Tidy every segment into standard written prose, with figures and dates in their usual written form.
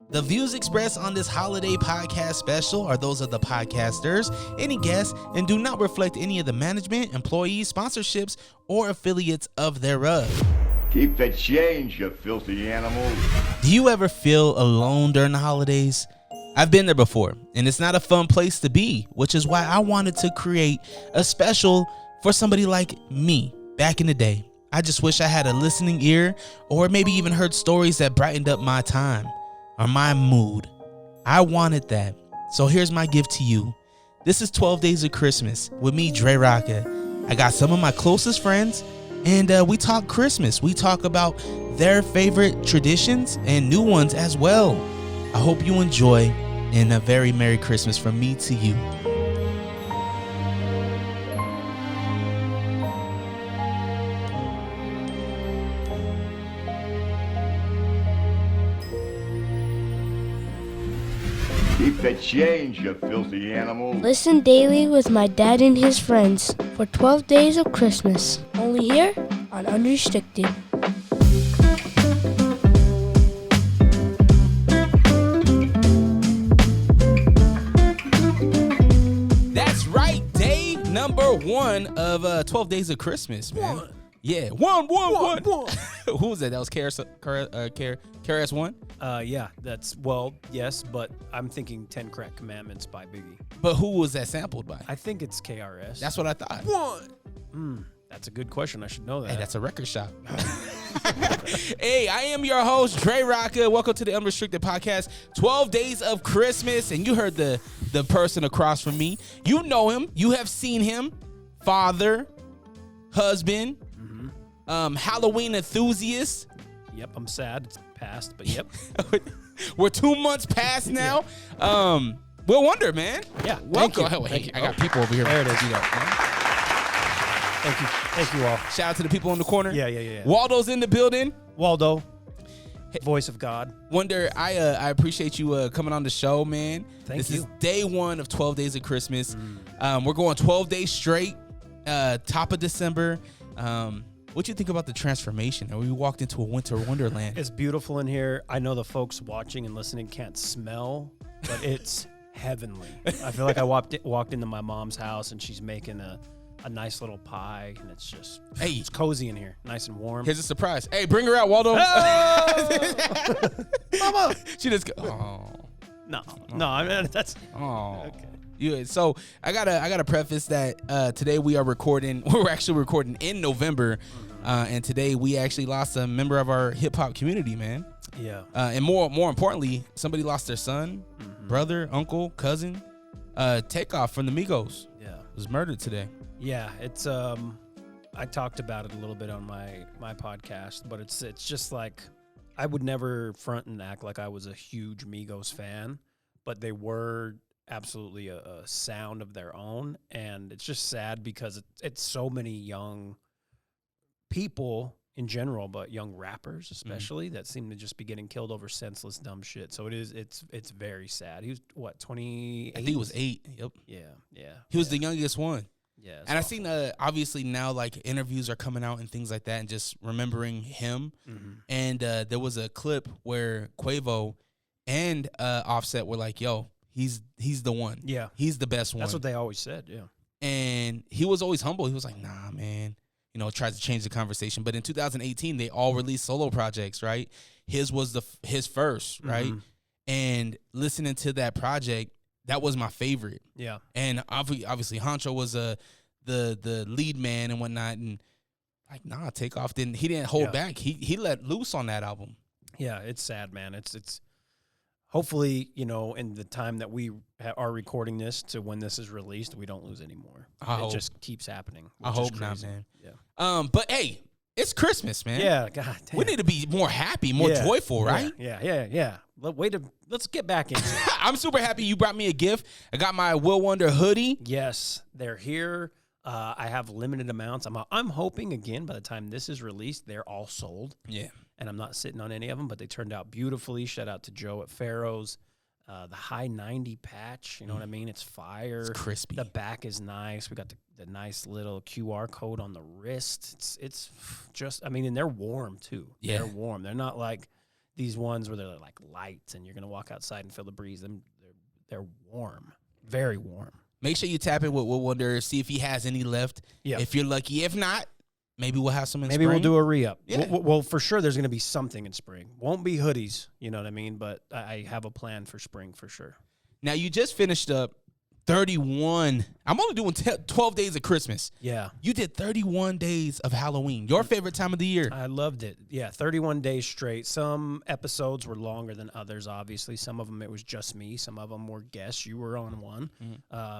The views expressed on this holiday podcast special are those of the podcasters, any guests, and do not reflect any of the management, employees, sponsorships, or affiliates of thereof. Keep the change, you filthy animal. Do you ever feel alone during the holidays? I've been there before, and it's not a fun place to be, which is why I wanted to create a special for somebody like me back in the day. I just wish I had a listening ear, or maybe even heard stories that brightened up my time or my mood. I wanted that. So here's my gift to you. This is 12 Days of Christmas with me, DreRawka. I got some of my closest friends, and we talk Christmas. We talk about their favorite traditions and new ones as well. I hope you enjoy, and a very Merry Christmas from me to you. Keep the change, you filthy animal. Listen daily with my dad and his friends for 12 Days of Christmas. Only here on Unrestricted. That's right, day number 1 of 12 Days of Christmas, man. Yeah, one. Who was that? That was KRS-One? Yeah, yes, but I'm thinking 10 Crack Commandments by Biggie. But who was that sampled by? I think it's KRS. That's what I thought. That's a good question. I should know that. Hey, that's a record shop. Hey, I am your host, DreRawka. Welcome to the Unrestricted Podcast, 12 Days of Christmas. And you heard the person across from me. You know him. You have seen him. Father, husband, Halloween enthusiast. Yep, I'm sad. It's past, but yep. We're 2 months past now. Will Wonder, man. Yeah, welcome. Thank you. I got people over here. There it is. Thank you. Thank you all. Shout out to the people in the corner. Yeah. Waldo's in the building. Waldo, voice of God. Wonder, I appreciate you coming on the show, man. Thank you. This is day 1 of 12 Days of Christmas. We're going 12 days straight, top of December. What you think about the transformation? We walked into a winter wonderland. It's beautiful in here. I know the folks watching and listening can't smell, but it's heavenly. I feel like I walked into my mom's house and she's making a nice little pie, and it's just, it's cozy in here, nice and warm. Here's a surprise. Hey, bring her out, Waldo. Oh! Mama! She just go, oh. No, I mean, that's... Oh. Okay. Yeah, so I gotta preface that today we are recording. We're actually recording in November, and today we actually lost a member of our hip hop community, man. Yeah. And more importantly, somebody lost their son, brother, uncle, cousin. Takeoff from the Migos. Yeah. Was murdered today. Yeah, it's I talked about it a little bit on my podcast, but it's just like, I would never front and act like I was a huge Migos fan, but they were absolutely a sound of their own, and it's just sad because it's so many young people in general, but young rappers especially, that seem to just be getting killed over senseless dumb shit. So it's very sad. He was what, 28? I think he was 8. Yep. Yeah. He was the youngest one. Yeah. And I seen obviously now like interviews are coming out and things like that, and just remembering him. And there was a clip where Quavo and Offset were like, "Yo, he's the one. Yeah, he's the best one." That's what they always said. Yeah. And he was always humble. He was like, "Nah, man." Tried to change the conversation. But in 2018, they all released solo projects, right? His was his first, right? And listening to that project, that was my favorite. Yeah. And obviously Honcho was the lead man and whatnot, and like, nah, Takeoff didn't hold back. He let loose on that album. Yeah, it's sad, man. It's hopefully, in the time that we are recording this to when this is released, we don't lose any more. It just keeps happening. I hope not, man. Yeah. But hey, it's Christmas, man. Yeah, god damn. We need to be more happy, more joyful, right? Yeah. Let's get back into it. I'm super happy you brought me a gift. I got my Will Wonder hoodie. Yes, they're here. I have limited amounts. I'm hoping, again, by the time this is released, they're all sold. Yeah. And I'm not sitting on any of them, but they turned out beautifully. Shout out to Joe at Pharaoh's. The high 90 patch, you know what I mean? It's fire. It's crispy. The back is nice. We got the nice little QR code on the wrist. It's just, and they're warm too. Yeah. They're warm. They're not like these ones where they're like lights and you're gonna walk outside and feel the breeze. They're warm, very warm. Make sure you tap in with Will Wonder, see if he has any left. Yeah. If you're lucky. If not, maybe we'll have some in Maybe spring. we'll do a re-up. Yeah. Well, for sure there's going to be something in spring. Won't be hoodies, you know what I mean? But I have a plan for spring for sure. Now, you just finished up 31. I'm only doing 12 days of Christmas. Yeah. You did 31 days of Halloween. Your favorite time of the year. I loved it. Yeah, 31 days straight. Some episodes were longer than others, obviously. Some of them it was just me. Some of them were guests. You were on one.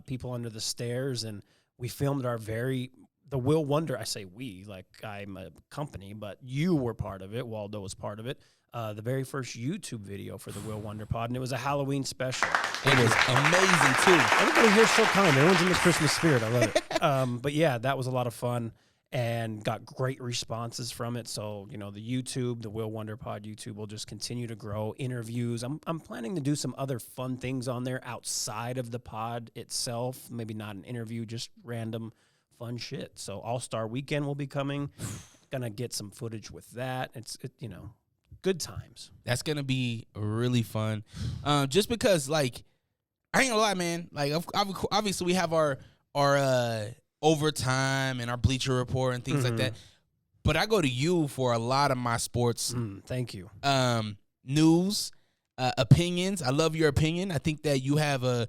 People Under the Stairs. And we filmed the Will Wonder, I say we, like I'm a company, but you were part of it. Waldo was part of it. The very first YouTube video for the Will Wonder Pod, and it was a Halloween special. It was amazing, too. Everybody here's so kind. Everyone's in the Christmas spirit. I love it. But yeah, that was a lot of fun and got great responses from it. So, the YouTube, the Will Wonder Pod YouTube will just continue to grow. Interviews. I'm planning to do some other fun things on there outside of the pod itself. Maybe not an interview, just random fun shit. So All-Star Weekend will be coming. Gonna get some footage with that. It's good times. That's going to be really fun. Just because, like, I ain't gonna lie, man. Like, obviously we have our overtime and our Bleacher Report and things like that. But I go to you for a lot of my sports. Thank you. News, opinions. I love your opinion. I think that you have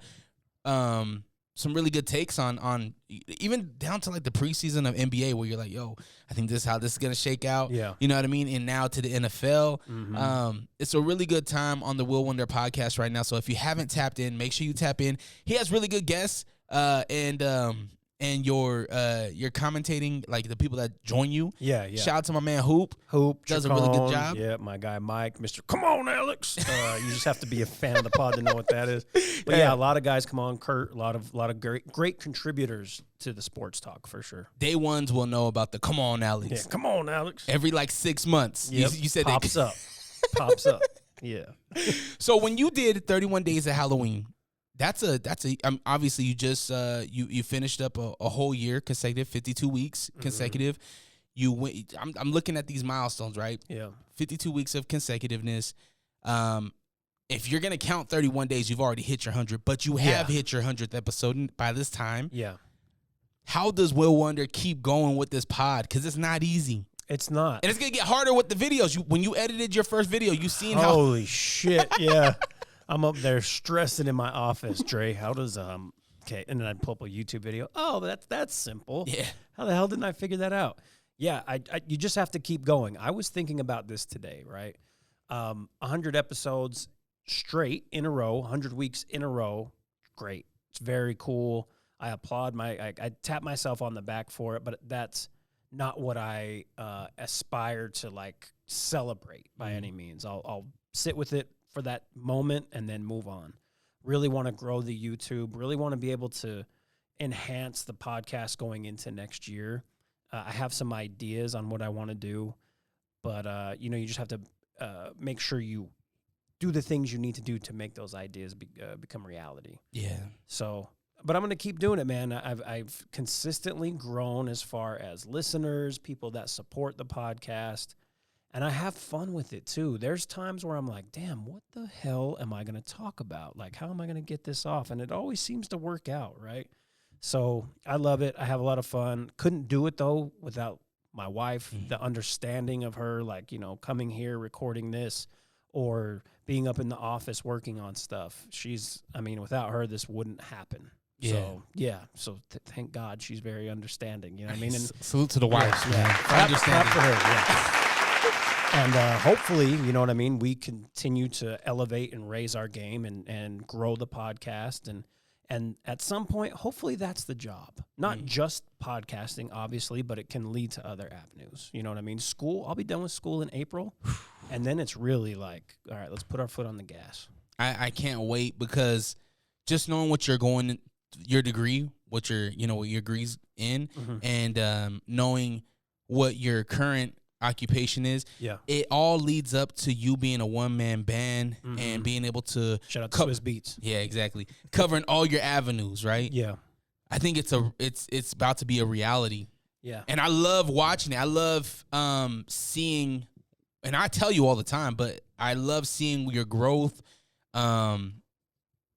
some really good takes on even down to like the preseason of NBA where you're like, yo, I think this is how this is going to shake out. Yeah. You know what I mean? And now to the NFL. It's a really good time on the Will Wonder podcast right now. So if you haven't tapped in, make sure you tap in. He has really good guests and you're commentating, like the people that join you. Yeah. Shout out to my man Hoop. Does a really good job. Yeah, my guy Mike, Mr. Come on, Alex. You just have to be a fan of the pod to know what that is. But yeah, a lot of guys come on. Kurt, a lot of great contributors to the sports talk for sure. Day ones will know about the Come On, Alex. Yeah, come on, Alex. Every like 6 months. Yep. You said pops up. Yeah. So when you did 31 days of Halloween, that's obviously you just you finished up a whole year consecutive, 52 weeks consecutive. You went. I'm looking at these milestones, right? Yeah. 52 weeks of consecutiveness. If you're gonna count 31 days, you've already hit your 100, but you have hit your 100th episode by this time. Yeah. How does Will Wonder keep going with this pod? Because it's not easy. It's not. And it's gonna get harder with the videos. When you edited your first video, you seen how. Holy shit! Yeah. I'm up there stressing in my office, Dre. How does okay? And then I'd pull up a YouTube video. Oh, that's simple. Yeah. How the hell didn't I figure that out? Yeah, you just have to keep going. I was thinking about this today, right? 100 episodes straight in a row, 100 weeks in a row. Great. It's very cool. I applaud I tap myself on the back for it, but that's not what I aspire to like celebrate by any means. I'll sit with it for that moment and then move on. Really want to grow the YouTube, really want to be able to enhance the podcast going into next year. I have some ideas on what I want to do, but you just have to make sure you do the things you need to do to make those ideas become reality. Yeah. So, but I'm going to keep doing it, man. I've consistently grown as far as listeners, people that support the podcast. And I have fun with it, too. There's times where I'm like, damn, what the hell am I going to talk about? Like, how am I going to get this off? And it always seems to work out, right? So I love it. I have a lot of fun. Couldn't do it, though, without my wife, the understanding of her, like, coming here, recording this, or being up in the office working on stuff. Without her, this wouldn't happen. Yeah. So, yeah. So thank God she's very understanding. You know what I mean? And salute to the wives, man. Clap for her, yeah. And hopefully, you know what I mean, we continue to elevate and raise our game and grow the podcast. And at some point, hopefully that's the job. Not just podcasting, obviously, but it can lead to other avenues. You know what I mean? School, I'll be done with school in April. And then it's really like, all right, let's put our foot on the gas. I can't wait because just knowing what you're going, your degree, what your degree's in, and knowing what your current occupation is, it all leads up to you being a one-man band and being able to shout out to Swiss Beats. Yeah, exactly. Covering all your avenues, right? Yeah. I think it's about to be a reality. Yeah. And I love watching it. I love seeing and I tell you all the time, but I love seeing your growth, and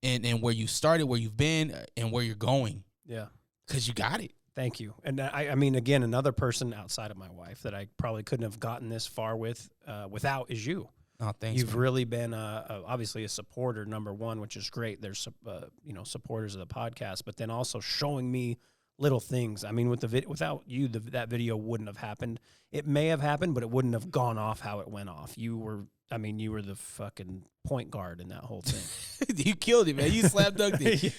where you started, where you've been, and where you're going. Yeah. Because you got it. Thank you. And I mean, again, another person outside of my wife that I probably couldn't have gotten this far without is you. Oh, thanks. You've really been obviously a supporter, number one, which is great. There's supporters of the podcast, but then also showing me little things. I mean, without you, that video wouldn't have happened. It may have happened, but it wouldn't have gone off how it went off. You were the fucking point guard in that whole thing. You killed it, man. You slam dunked it.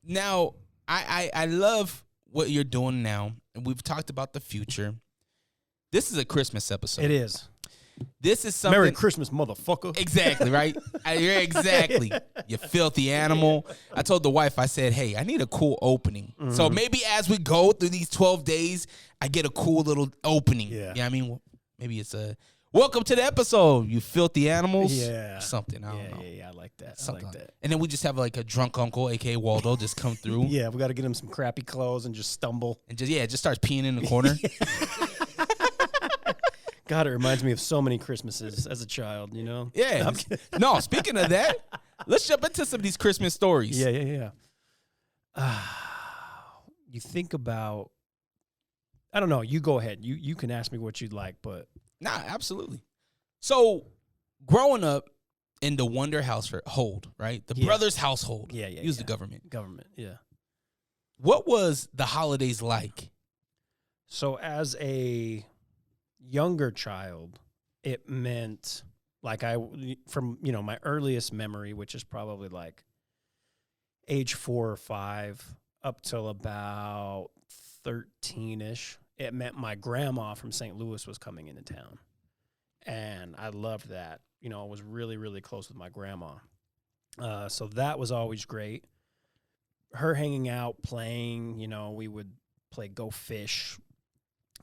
Now, I love what you're doing now. And we've talked about the future. This is a Christmas episode. It is. This is something. Merry Christmas, motherfucker. Exactly, right? You're exactly. You filthy animal. I told the wife, I said, hey, I need a cool opening. Mm-hmm. So maybe as we go through these 12 days, I get a cool little opening. Yeah. I mean, maybe it's a welcome to the episode, you filthy animals. Yeah. Something. I don't know. Yeah. I like that. Something. I like that. And then we just have like a drunk uncle, a.k.a. Waldo, just come through. Yeah, we got to get him some crappy clothes and just stumble. And just starts peeing in the corner. God, it reminds me of so many Christmases as a child, you know? Yeah. No, speaking of that, let's jump into some of these Christmas stories. Yeah. You think about, I don't know, you go ahead. You can ask me what you'd like, but. Nah, absolutely. So, growing up in the Wonder household, right? The brothers' household. Yeah. Use the government. Government, yeah. What was the holidays like? So, as a younger child, it meant like from my earliest memory, which is probably like age 4 or 5 up till about 13ish, it meant my grandma from St. Louis was coming into town, and I loved that. I was really, really close with my grandma, so that was always great. Her hanging out, playing, we would play Go Fish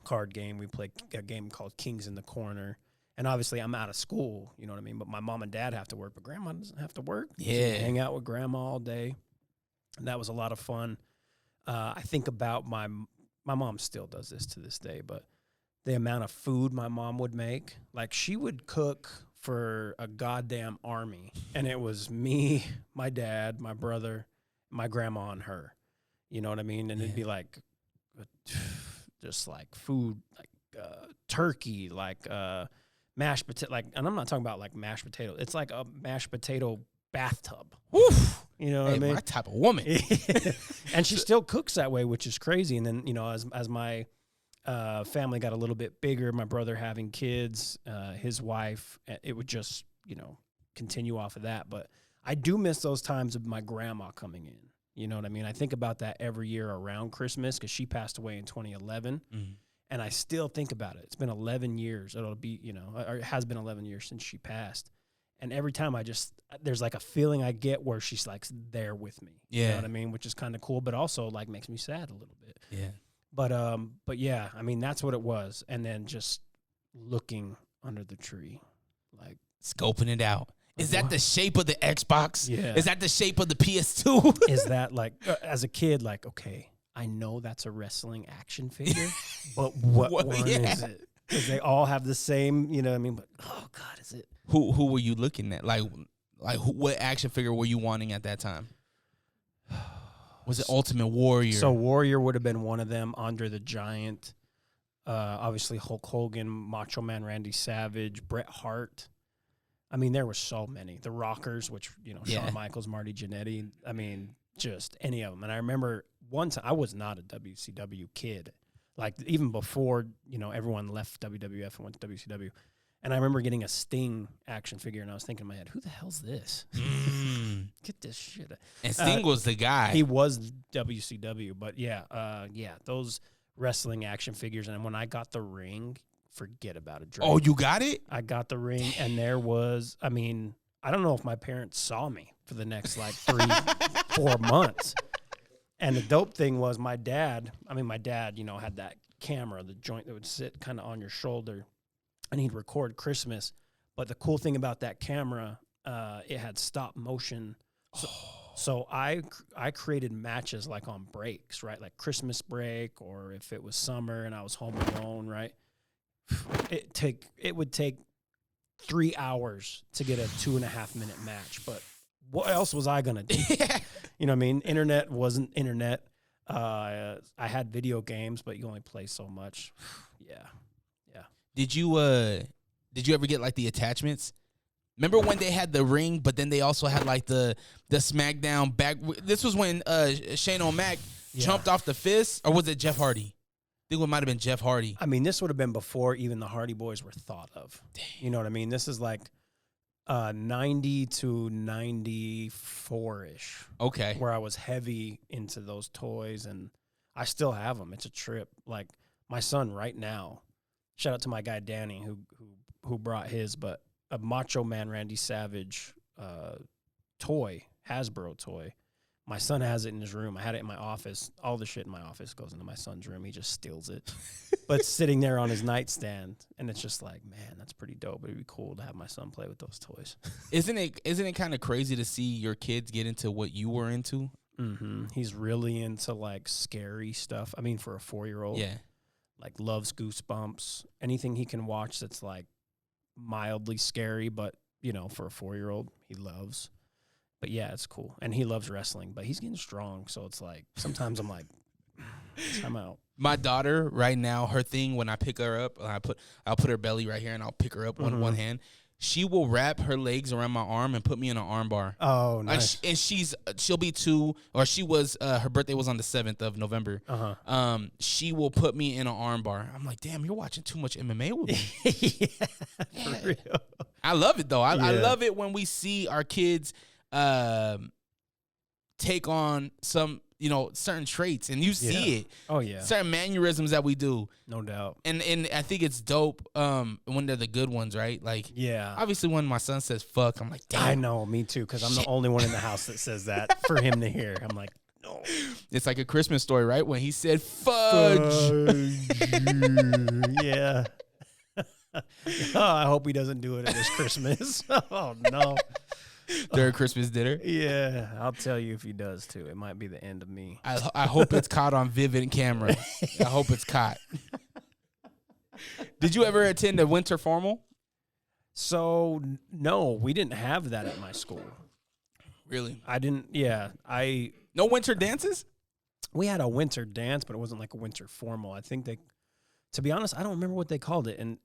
card game. We played a game called Kings in the Corner. And obviously I'm out of school, you know what I mean? But my mom and dad have to work, but grandma doesn't have to work. Yeah. So hang out with grandma all day. And that was a lot of fun. I think about my mom still does this to this day, but the amount of food my mom would make, like she would cook for a goddamn army. And it was me, my dad, my brother, my grandma, and her. You know what I mean? And it'd be like just like food, like turkey, like mashed potato, like, and I'm not talking about like mashed potato. It's like a mashed potato bathtub. Woof. You know what I mean? My type of woman. And she still cooks that way, which is crazy. And then as my family got a little bit bigger, my brother having kids, his wife, it would just continue off of that. But I do miss those times of my grandma coming in. You know what I mean? I think about that every year around Christmas because she passed away in 2011. Mm-hmm. And I still think about it. It's been 11 years. It'll be, or it has been 11 years since she passed. And every time there's like a feeling I get where she's like there with me. Yeah. You know what I mean? Which is kind of cool, but also like makes me sad a little bit. Yeah. But yeah, I mean, that's what it was. And then just looking under the tree, like scoping it out. Is that the shape of the Xbox? Yeah. Is that the shape of the PS2? Is that like, as a kid, like, okay, I know that's a wrestling action figure, but what one is it? Because they all have the same, you know what I mean? But, oh, God, is it? Who were you looking at? Like what action figure were you wanting at that time? Was it Ultimate Warrior? So Warrior would have been one of them. Andre the Giant. Obviously Hulk Hogan, Macho Man Randy Savage, Bret Hart. I mean, there were so many. The Rockers, which, Shawn Michaels, Marty Jannetty. I mean, just any of them. And I remember one time, I was not a WCW kid. Like, even before, everyone left WWF and went to WCW. And I remember getting a Sting action figure, and I was thinking in my head, who the hell's this? Get this shit. And Sting was the guy. He was WCW. But, those wrestling action figures. And when I got the ring, forget about it. Oh, you got it? I got the ring, and there was, I mean, I don't know if my parents saw me for the next, 3-4 months. And the dope thing was my dad, had that camera, the joint that would sit kind of on your shoulder, and he'd record Christmas. But the cool thing about that camera, it had stop motion. So I created matches like on breaks, right? Like Christmas break, or if it was summer and I was home alone, right? It would take 3 hours to get a 2.5-minute match. But what else was I going to do? You know what I mean? Internet wasn't internet. I had video games, but you only play so much. Yeah. Did you ever get like the attachments? Remember when they had the ring, but then they also had like the SmackDown back. This was when Shane O'Mac jumped off the fist, or was it Jeff Hardy? I think it might have been Jeff Hardy. I mean, this would have been before even the Hardy Boys were thought of. Dang. You know what I mean? This is like 90 to 94-ish. Okay. Where I was heavy into those toys, and I still have them. It's a trip. Like my son right now, shout out to my guy Danny who brought his, but a Macho Man Randy Savage toy, Hasbro toy. My son has it in his room. I had it in my office. All the shit in my office goes into my son's room. He just steals it. But it's sitting there on his nightstand, and it's just like, man, that's pretty dope. It'd be cool to have my son play with those toys. Isn't it kind of crazy to see your kids get into what you were into? Mm-hmm. He's really into like scary stuff. I mean, for a 4-year-old, yeah, like loves Goosebumps. Anything he can watch that's like mildly scary, but you know, for a 4-year-old, he loves. But yeah, it's cool. And he loves wrestling, but he's getting strong. So it's like, sometimes I'm like, I'm out. My daughter right now, her thing when I pick her up, I'll put her belly right here and I'll pick her up one hand. She will wrap her legs around my arm and put me in an arm bar. Oh, nice. And she'll be 2, or she was, her birthday was on the 7th of November. She will put me in an arm bar. I'm like, damn, you're watching too much MMA with me. Yeah, for real. I love it though. I love it when we see our kids take on some, certain traits, and you see it. Oh yeah, certain mannerisms that we do, no doubt. And I think it's dope when they're the good ones, right? Like, yeah, obviously when my son says "fuck," I'm like, damn. I know, me too, because I'm the only one in the house that says that for him to hear. I'm like, no. It's like a Christmas Story, right? When he said fudge. Yeah. Oh, I hope he doesn't do it at this Christmas. Oh no. During Christmas dinner? Yeah, I'll tell you if he does too. It might be the end of me. I hope it's caught on vivid camera. I hope it's caught. Did you ever attend a winter formal? So, no, we didn't have that at my school. Really? I didn't, yeah. No winter dances? We had a winter dance, but it wasn't like a winter formal. I think to be honest, I don't remember what they called it. And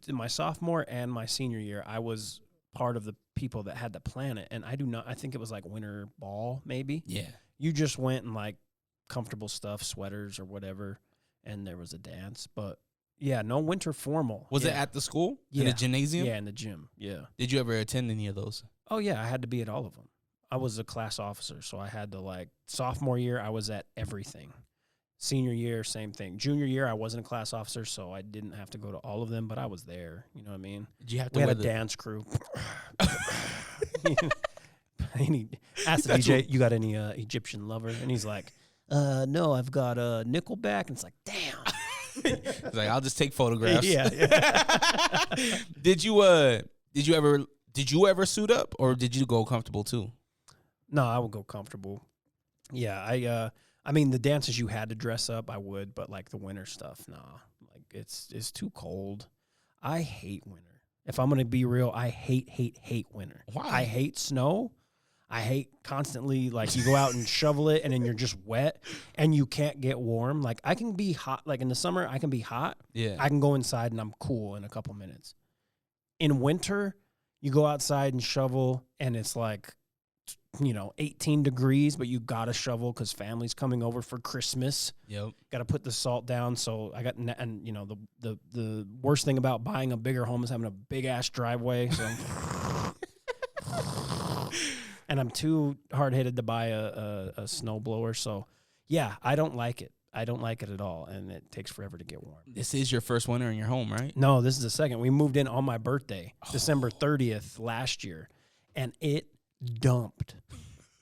my sophomore and my senior year, I was part of the people that had to plan it, and I think it was like winter ball, maybe. Yeah. You just went in like comfortable stuff, sweaters or whatever, and there was a dance. But yeah, no winter formal. Was it at the school? Yeah. In the gymnasium? Yeah, in the gym. Yeah. Did you ever attend any of those? Oh yeah, I had to be at all of them. I was a class officer, so I had to, like, sophomore year I was at everything. Senior year, same thing. Junior year, I wasn't a class officer, so I didn't have to go to all of them, but I was there. You know what I mean? Did you have to We had a dance crew. Asked the DJ, you got any Egyptian lover? And he's like, no, I've got Nickelback. And it's like, damn. It's like, I'll just take photographs. Yeah. Did you ever suit up, or did you go comfortable too? No, I would go comfortable. Yeah, I mean, the dances you had to dress up, I would, but like the winter stuff, nah. Like it's too cold. I hate winter. If I'm gonna be real, I hate winter. Why? I hate snow. I hate constantly, like, you go out and shovel it and then you're just wet and you can't get warm. Like, I can be hot. Like in the summer, I can be hot. Yeah. I can go inside and I'm cool in a couple minutes. In winter, you go outside and shovel and it's like, 18 degrees, but you got to shovel because family's coming over for Christmas. Yep. Got to put the salt down. So I got, and the worst thing about buying a bigger home is having a big ass driveway. So, and I'm too hard headed to buy a snow blower. So yeah, I don't like it. I don't like it at all, and it takes forever to get warm. This is your first winter in your home, right? No, this is the second. We moved in on my birthday, December 30th last year, and it dumped.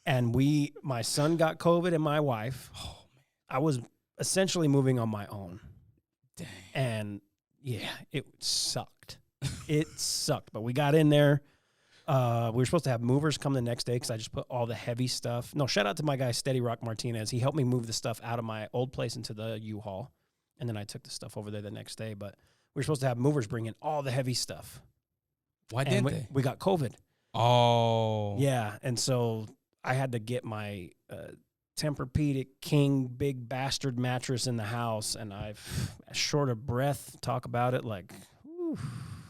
And my son got COVID and my wife. Oh, man. I was essentially moving on my own. Dang. And yeah, it sucked. It sucked. But we got in there. We were supposed to have movers come the next day because I just put all the heavy stuff. No, shout out to my guy, Steady Rock Martinez. He helped me move the stuff out of my old place into the U-Haul. And then I took the stuff over there the next day. But we were supposed to have movers bring in all the heavy stuff. Why And didn't they? we got COVID. Oh. Yeah, and so I had to get my Tempur-Pedic King big bastard mattress in the house, and I've short of breath talk about it like. Whew.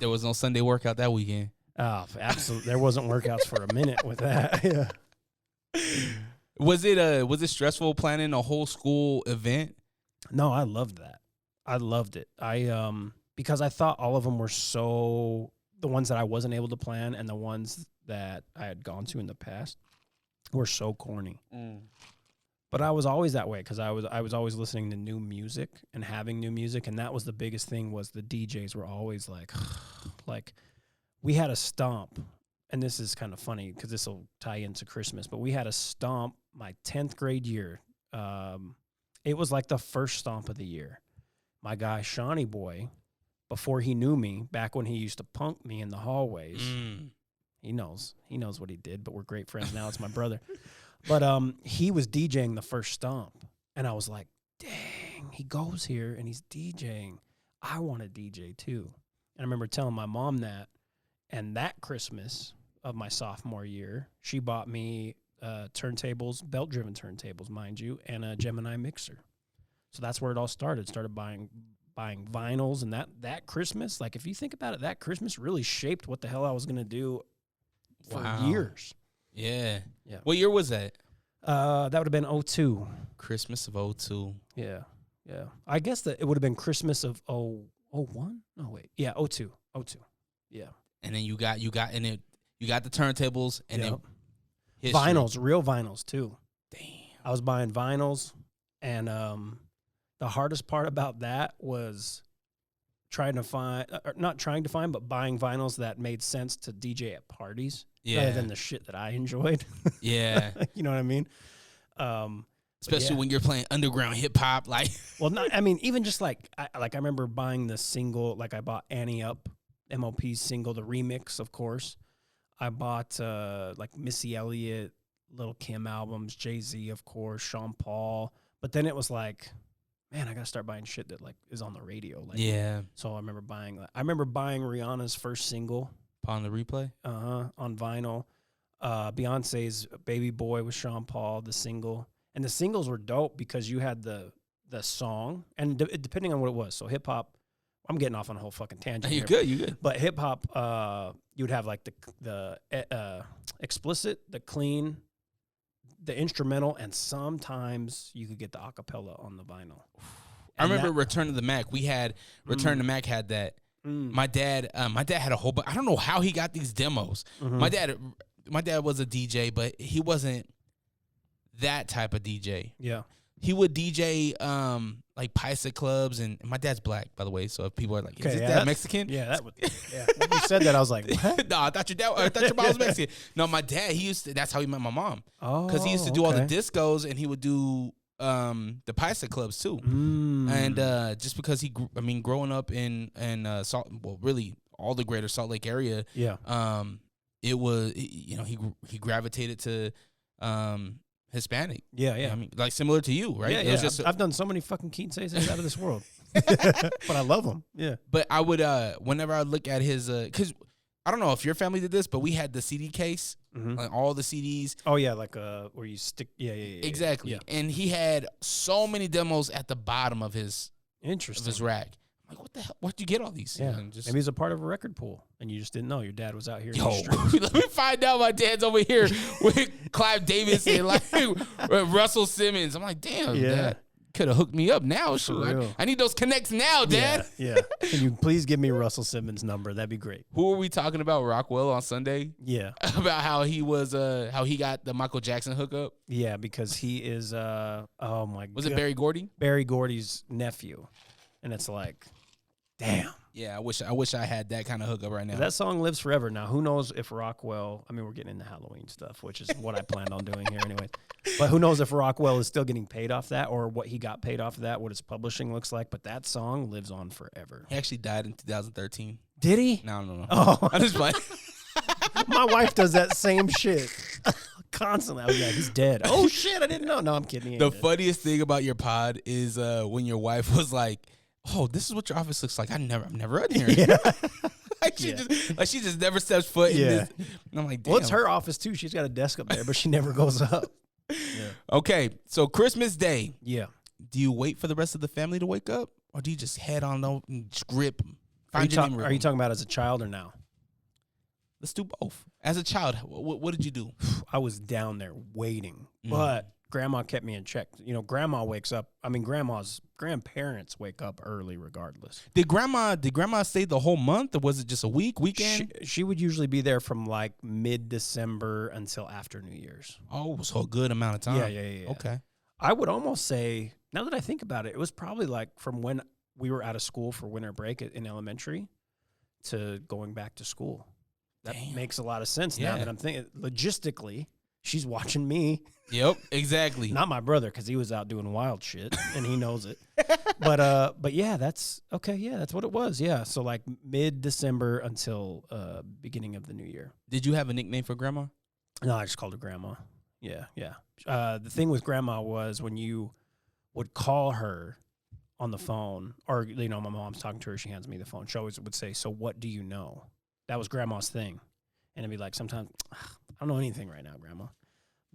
There was no Sunday workout that weekend. Oh, absolutely. There wasn't workouts for a minute with that. Yeah. Was it stressful planning a whole school event? No, I loved that. I loved it. Because I thought all of them were the ones that I wasn't able to plan and the ones that I had gone to in the past were so corny. But I was always that way because I was always listening to new music and having new music, and that was the biggest thing. Was the DJs were always like we had a stomp, and this is kind of funny because this will tie into Christmas. But we had a stomp my 10th grade year. It was like the first stomp of the year. My guy Shawnee Boy, before he knew me, back when he used to punk me in the hallways, he knows what he did. But we're great friends now. It's my brother. But he was DJing the first stomp, and I was like, dang, he goes here and he's DJing. I want to DJ too. And I remember telling my mom that, and that Christmas of my sophomore year, she bought me turntables, belt-driven turntables, mind you, and a Gemini mixer. So that's where it all started. Started buying vinyls, and that Christmas, like if you think about it, that Christmas really shaped what the hell I was going to do for years. Yeah. What year was that? That would have been 2002. Christmas of 2002. Yeah. I guess that it would have been Christmas of 2001. No, wait. Yeah, 2002. Yeah. And then you got the turntables and then history. Vinyls, real vinyls too. Damn. I was buying vinyls, and the hardest part about that was not trying to find, but buying vinyls that made sense to DJ at parties rather than the shit that I enjoyed. Yeah. You know what I mean? Especially when you're playing underground hip hop, like. Well, even just I remember buying the single, like I bought Annie Up, MOP's single, the remix, of course. I bought like Missy Elliott, Lil' Kim albums, Jay-Z, of course, Sean Paul. But then it was like, man, I gotta start buying shit that like is on the radio. Like, yeah. So I remember buying Rihanna's first single. Upon the Replay? On vinyl. Beyonce's Baby Boy with Sean Paul, the single. And the singles were dope because you had the song, and depending on what it was. So hip hop, I'm getting off on a whole fucking tangent. You good. But hip hop, you would have like the explicit, the clean, the instrumental, and sometimes you could get the acapella on the vinyl. I remember Return to the Mac. We had Return to Mac had that. My dad had a whole bunch. I don't know how he got these demos. My dad was a DJ, but he wasn't that type of DJ. Yeah. He would DJ like paisa clubs, and my dad's black, by the way. So if people are like, "Is his dad Mexican?" Yeah, that would. Yeah, when you said that, I was like, "What?" No, I thought your mom was Mexican. No, my dad. That's how he met my mom. Oh, because he used to do all the discos, and he would do the paisa clubs too. And just because growing up in really all the greater Salt Lake area. Yeah. It was he gravitated to Hispanic. Yeah, yeah. I mean, like similar to you, right? Yeah, It was just I've done so many fucking quinceañeras out of this world, but I love them. Yeah. But I would, whenever I look at his, because I don't know if your family did this, but we had the CD case, like all the CDs. Oh yeah, like where you stick. Yeah. Exactly. Yeah. And he had so many demos at the bottom of his rack. I'm like, what the hell? Where'd you get all these? Yeah. Just, maybe he's a part of a record pool, and you just didn't know. Your dad was out here. Yo, let me find out my dad's over here with Clive Davis and like Russell Simmons. I'm like, damn, Dad could have hooked me up now. Shoot, I need those connects now, Dad. Yeah. Can you please give me Russell Simmons' number? That'd be great. Who were we talking about? Rockwell on Sunday? Yeah. About how he was, how he got the Michael Jackson hookup? Yeah, because he is, oh my God. Was it Berry Gordy? Berry Gordy's nephew. And it's like, damn. Yeah, I wish I had that kind of hookup right now. That song lives forever. Now, who knows if Rockwell, we're getting into Halloween stuff, which is what I planned on doing here anyway. But who knows if Rockwell is still getting paid off that or what he got paid off of that, what his publishing looks like. But that song lives on forever. He actually died in 2013. Did he? No. Oh. I just playing. My wife does that same shit constantly. I was like, he's dead. Oh, shit, I didn't know. No, I'm kidding. The funniest thing about your pod is when your wife was like, oh, this is what your office looks like. I've never in here. Yeah. she just never steps foot in this. And I'm like, damn. Well, it's her office too. She's got a desk up there, but she never goes up. Okay, so Christmas Day. Yeah. Do you wait for the rest of the family to wake up, or do you just head on out and just rip them? Are you talking about as a child or now? Let's do both. As a child, what did you do? I was down there waiting, but Grandma kept me in check. You know, Grandma wakes up. I mean, grandparents wake up early regardless. Did Grandma stay the whole month, or was it just a weekend? She would usually be there from like mid-December until after New Year's. Oh, so a good amount of time. Yeah. Okay. I would almost say, now that I think about it, it was probably like from when we were out of school for winter break in elementary to going back to school. That makes a lot of sense now that I'm thinking. Logistically, she's watching me. Yep, exactly. Not my brother, because he was out doing wild shit, and he knows it. But yeah, that's okay. Yeah, that's what it was. Yeah, so like mid-December until beginning of the new year. Did you have a nickname for Grandma? No, I just called her Grandma. Yeah. The thing with Grandma was when you would call her on the phone, or, you know, my mom's talking to her, she hands me the phone. She always would say, "So what do you know?" That was Grandma's thing. And it'd be like, sometimes, I don't know anything right now, Grandma.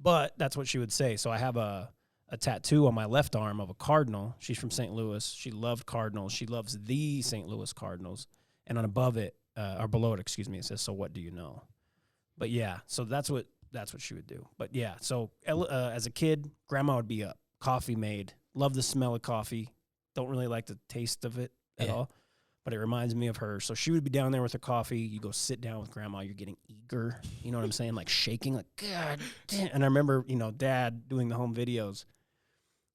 But that's what she would say. So I have a tattoo on my left arm of a cardinal. She's from St. Louis. She loved Cardinals. She loves the St. Louis Cardinals. And on above it, or below it, excuse me, it says, "So what do you know?" But yeah, so that's what she would do. But yeah, so as a kid, Grandma would be up, coffee made. Love the smell of coffee. Don't really like the taste of it at all. But it reminds me of her. So she would be down there with her coffee. You go sit down with Grandma. You're getting eager. You know what I'm saying? Like shaking, like, God damn. And I remember, you know, Dad doing the home videos.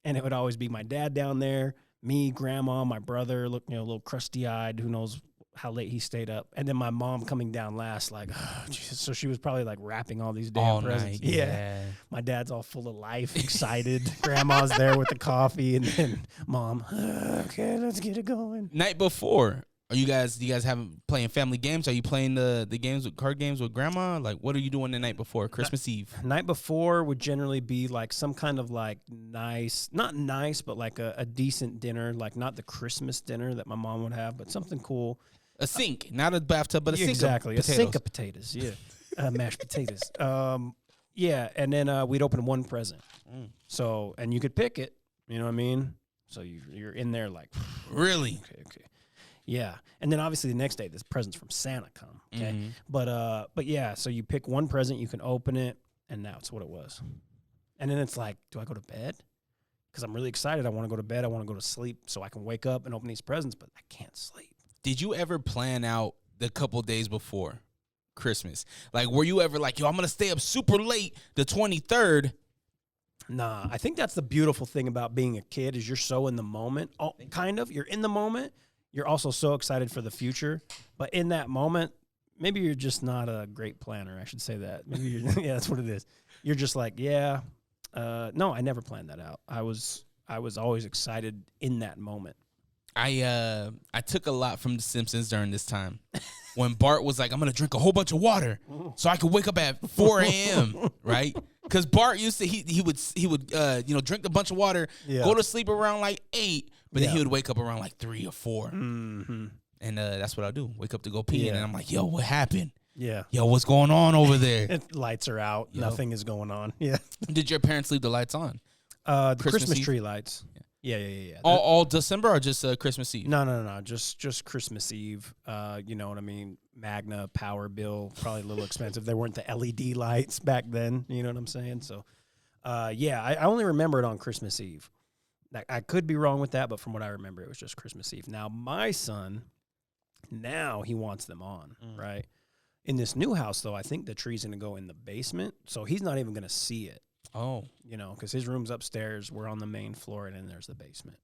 And it would always be my dad down there, me, Grandma, my brother, look, you know, a little crusty-eyed. Who knows how late he stayed up. And then my mom coming down last, like, oh, Jesus. So she was probably like wrapping all these damn presents. Night, yeah. My dad's all full of life, excited. Grandma's there with the coffee, and then Mom, okay, let's get it going. Night before, do you guys playing family games? Are you playing the games with card games with Grandma? Like, what are you doing the night before Christmas Eve? Night before would generally be like some kind of like not nice, but like a decent dinner, like not the Christmas dinner that my mom would have, but something cool. A sink, not a bathtub, but a sink. Exactly, of potatoes. A sink of potatoes. Yeah, mashed potatoes. Yeah, and then we'd open one present. So, and you could pick it. You know what I mean? So you're in there like, really? Okay. Yeah, and then obviously the next day, this presents from Santa come. Okay, but yeah, so you pick one present, you can open it, and that's what it was. And then it's like, do I go to bed? Because I'm really excited. I want to go to bed. I want to go to sleep so I can wake up and open these presents, but I can't sleep. Did you ever plan out the couple days before Christmas? Like, were you ever like, yo, I'm going to stay up super late the 23rd? Nah, I think that's the beautiful thing about being a kid is you're so in the moment. Oh, kind of. You're in the moment. You're also so excited for the future. But in that moment, maybe you're just not a great planner. I should say that. Maybe yeah, that's what it is. You're just like, no, I never planned that out. I was always excited in that moment. I took a lot from The Simpsons during this time. When Bart was like, I'm going to drink a whole bunch of water so I could wake up at 4 a.m., right? Because Bart used to, he would drink a bunch of water, go to sleep around like 8, but then he would wake up around like 3 or 4. Mm-hmm. And that's what I do. Wake up to go pee, and I'm like, yo, what happened? Yeah. Yo, what's going on over there? Lights are out. Yep. Nothing is going on. Yeah. Did your parents leave the lights on? The Christmas tree lights. Yeah. All December or just Christmas Eve? No. Just Christmas Eve. You know what I mean? Magna power bill, probably a little expensive. There weren't the LED lights back then. You know what I'm saying? So, I only remember it on Christmas Eve. I could be wrong with that, but from what I remember, it was just Christmas Eve. Now, my son, he wants them on, right? In this new house, though, I think the tree's going to go in the basement, so he's not even going to see it. Oh. You know, because his room's upstairs, we're on the main floor, and then there's the basement.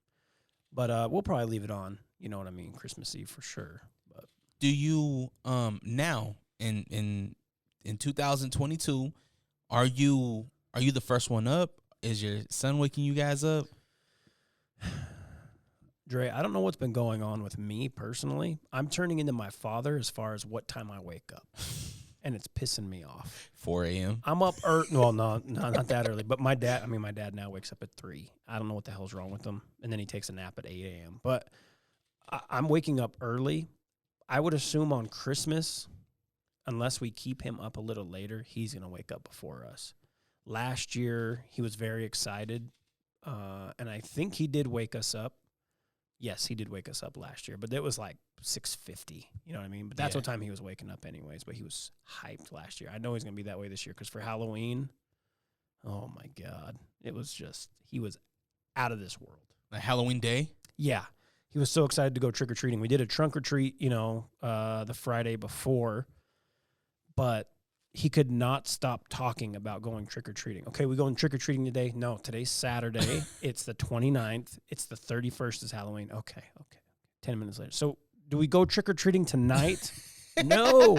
But we'll probably leave it on, you know what I mean, Christmas Eve for sure. But do you now in 2022, are you the first one up? Is your son waking you guys up? Dre, I don't know what's been going on with me personally. I'm turning into my father as far as what time I wake up. And it's pissing me off. 4 a.m. I'm up early. Well, no, not that early. But my dad now wakes up at 3. I don't know what the hell's wrong with him. And then he takes a nap at 8 a.m. But I'm waking up early. I would assume on Christmas, unless we keep him up a little later, he's going to wake up before us. Last year, he was very excited, and I think he did wake us up. Yes, he did wake us up last year, but it was like 6:50. You know what I mean? But that's what time he was waking up anyways, but he was hyped last year. I know he's going to be that way this year because for Halloween, oh, my God, it was just, he was out of this world. Like Halloween day? Yeah. He was so excited to go trick-or-treating. We did a trunk or treat, the Friday before, but he could not stop talking about going trick-or-treating. Okay, we going trick-or-treating today? No, today's Saturday. It's the 29th. It's the 31st is Halloween. Okay. 10 minutes later. So do we go trick-or-treating tonight? No.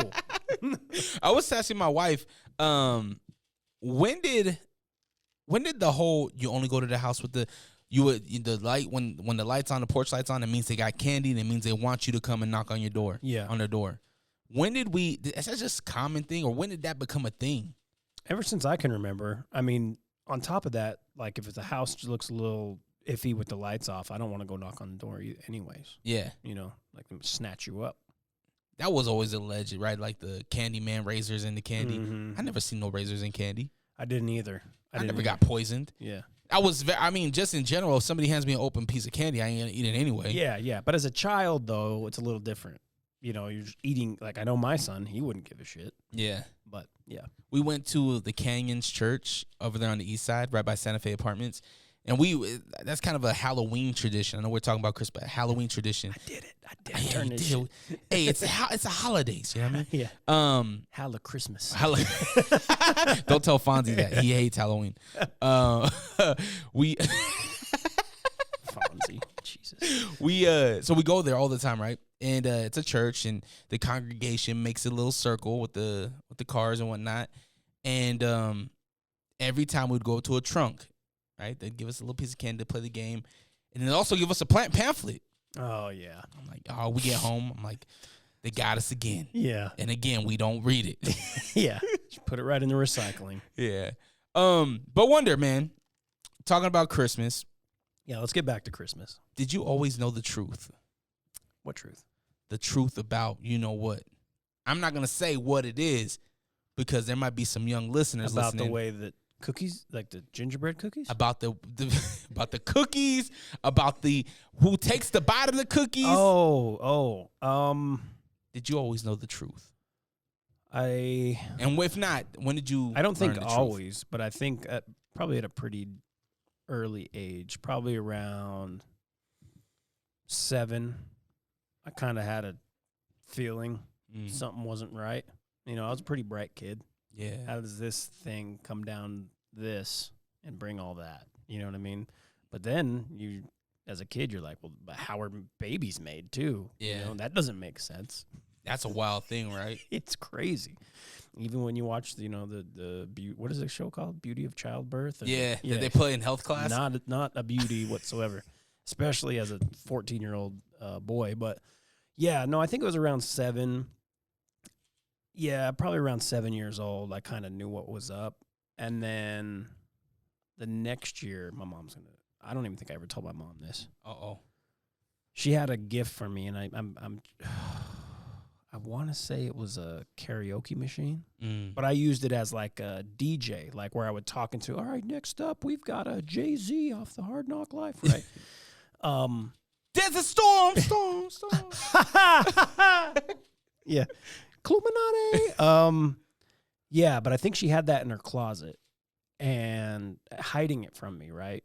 I was asking my wife, when did the whole you only go to the house with the light when the lights on, the porch lights on, it means they got candy and it means they want you to come and knock on your door. Yeah. On their door. When did is that just a common thing, or when did that become a thing? Ever since I can remember. I mean, on top of that, like if it's a house that looks a little iffy with the lights off, I don't want to go knock on the door anyways. Yeah. Like them snatch you up. That was always alleged, right? Like the Candyman razors in the candy. Mm-hmm. I never seen no razors in candy. I didn't either. I never got poisoned. Yeah. Just in general, if somebody hands me an open piece of candy, I ain't gonna eat it anyway. Yeah. But as a child, though, it's a little different. You're just eating, like I know my son, he wouldn't give a shit. Yeah. But, yeah. We went to the Canyons Church over there on the east side, right by Santa Fe Apartments. And that's kind of a Halloween tradition. I know we're talking about Chris, but Halloween tradition. I did it. Turn this shit. Hey, it's a holidays. You know what I mean? Yeah. Halla Christmas. Don't tell Fonzie that. He hates Halloween. Fonzie. Jesus. So we go there all the time, right? And it's a church, and the congregation makes a little circle with the cars and whatnot. And every time we'd go to a trunk, right? They'd give us a little piece of candy to play the game, and then also give us a pamphlet. Oh, yeah. I'm like, oh, we get home. I'm like, they got us again. Yeah. And again, we don't read it. Yeah. Just put it right in the recycling. Yeah. But wonder, man, talking about Christmas. Yeah, let's get back to Christmas. Did you always know the truth? What truth? The truth about you know what? I'm not going to say what it is because there might be some young listeners about listening. The way that cookies, like the gingerbread cookies? About the about the cookies, about the who takes the bite of the cookies. Did you always know the truth? And if not, when did you I don't think learn the always, but I think probably at a pretty early age, probably around 7, I kind of had a feeling something wasn't right. I was a pretty bright kid. Yeah. How does this thing come down this and bring all that? You know what I mean? But then as a kid, you're like, well, but how are babies made too? Yeah. That doesn't make sense. That's a wild thing, right? It's crazy. Even when you watch, the what is the show called? Beauty of Childbirth? That they play in health class? Not a beauty whatsoever, especially as a 14-year-old boy. But, yeah, no, I think it was around 7. Yeah, probably around 7 years old, I kind of knew what was up. And then the next year, my mom's going to – I don't even think I ever told my mom this. Uh-oh. She had a gift for me, and I'm I want to say it was a karaoke machine, but I used it as like a DJ, like where I would talk into, all right, next up, we've got a Jay-Z off the Hard Knock Life, right? There's a storm. Yeah. Cluminati. Yeah, but I think she had that in her closet and hiding it from me, right?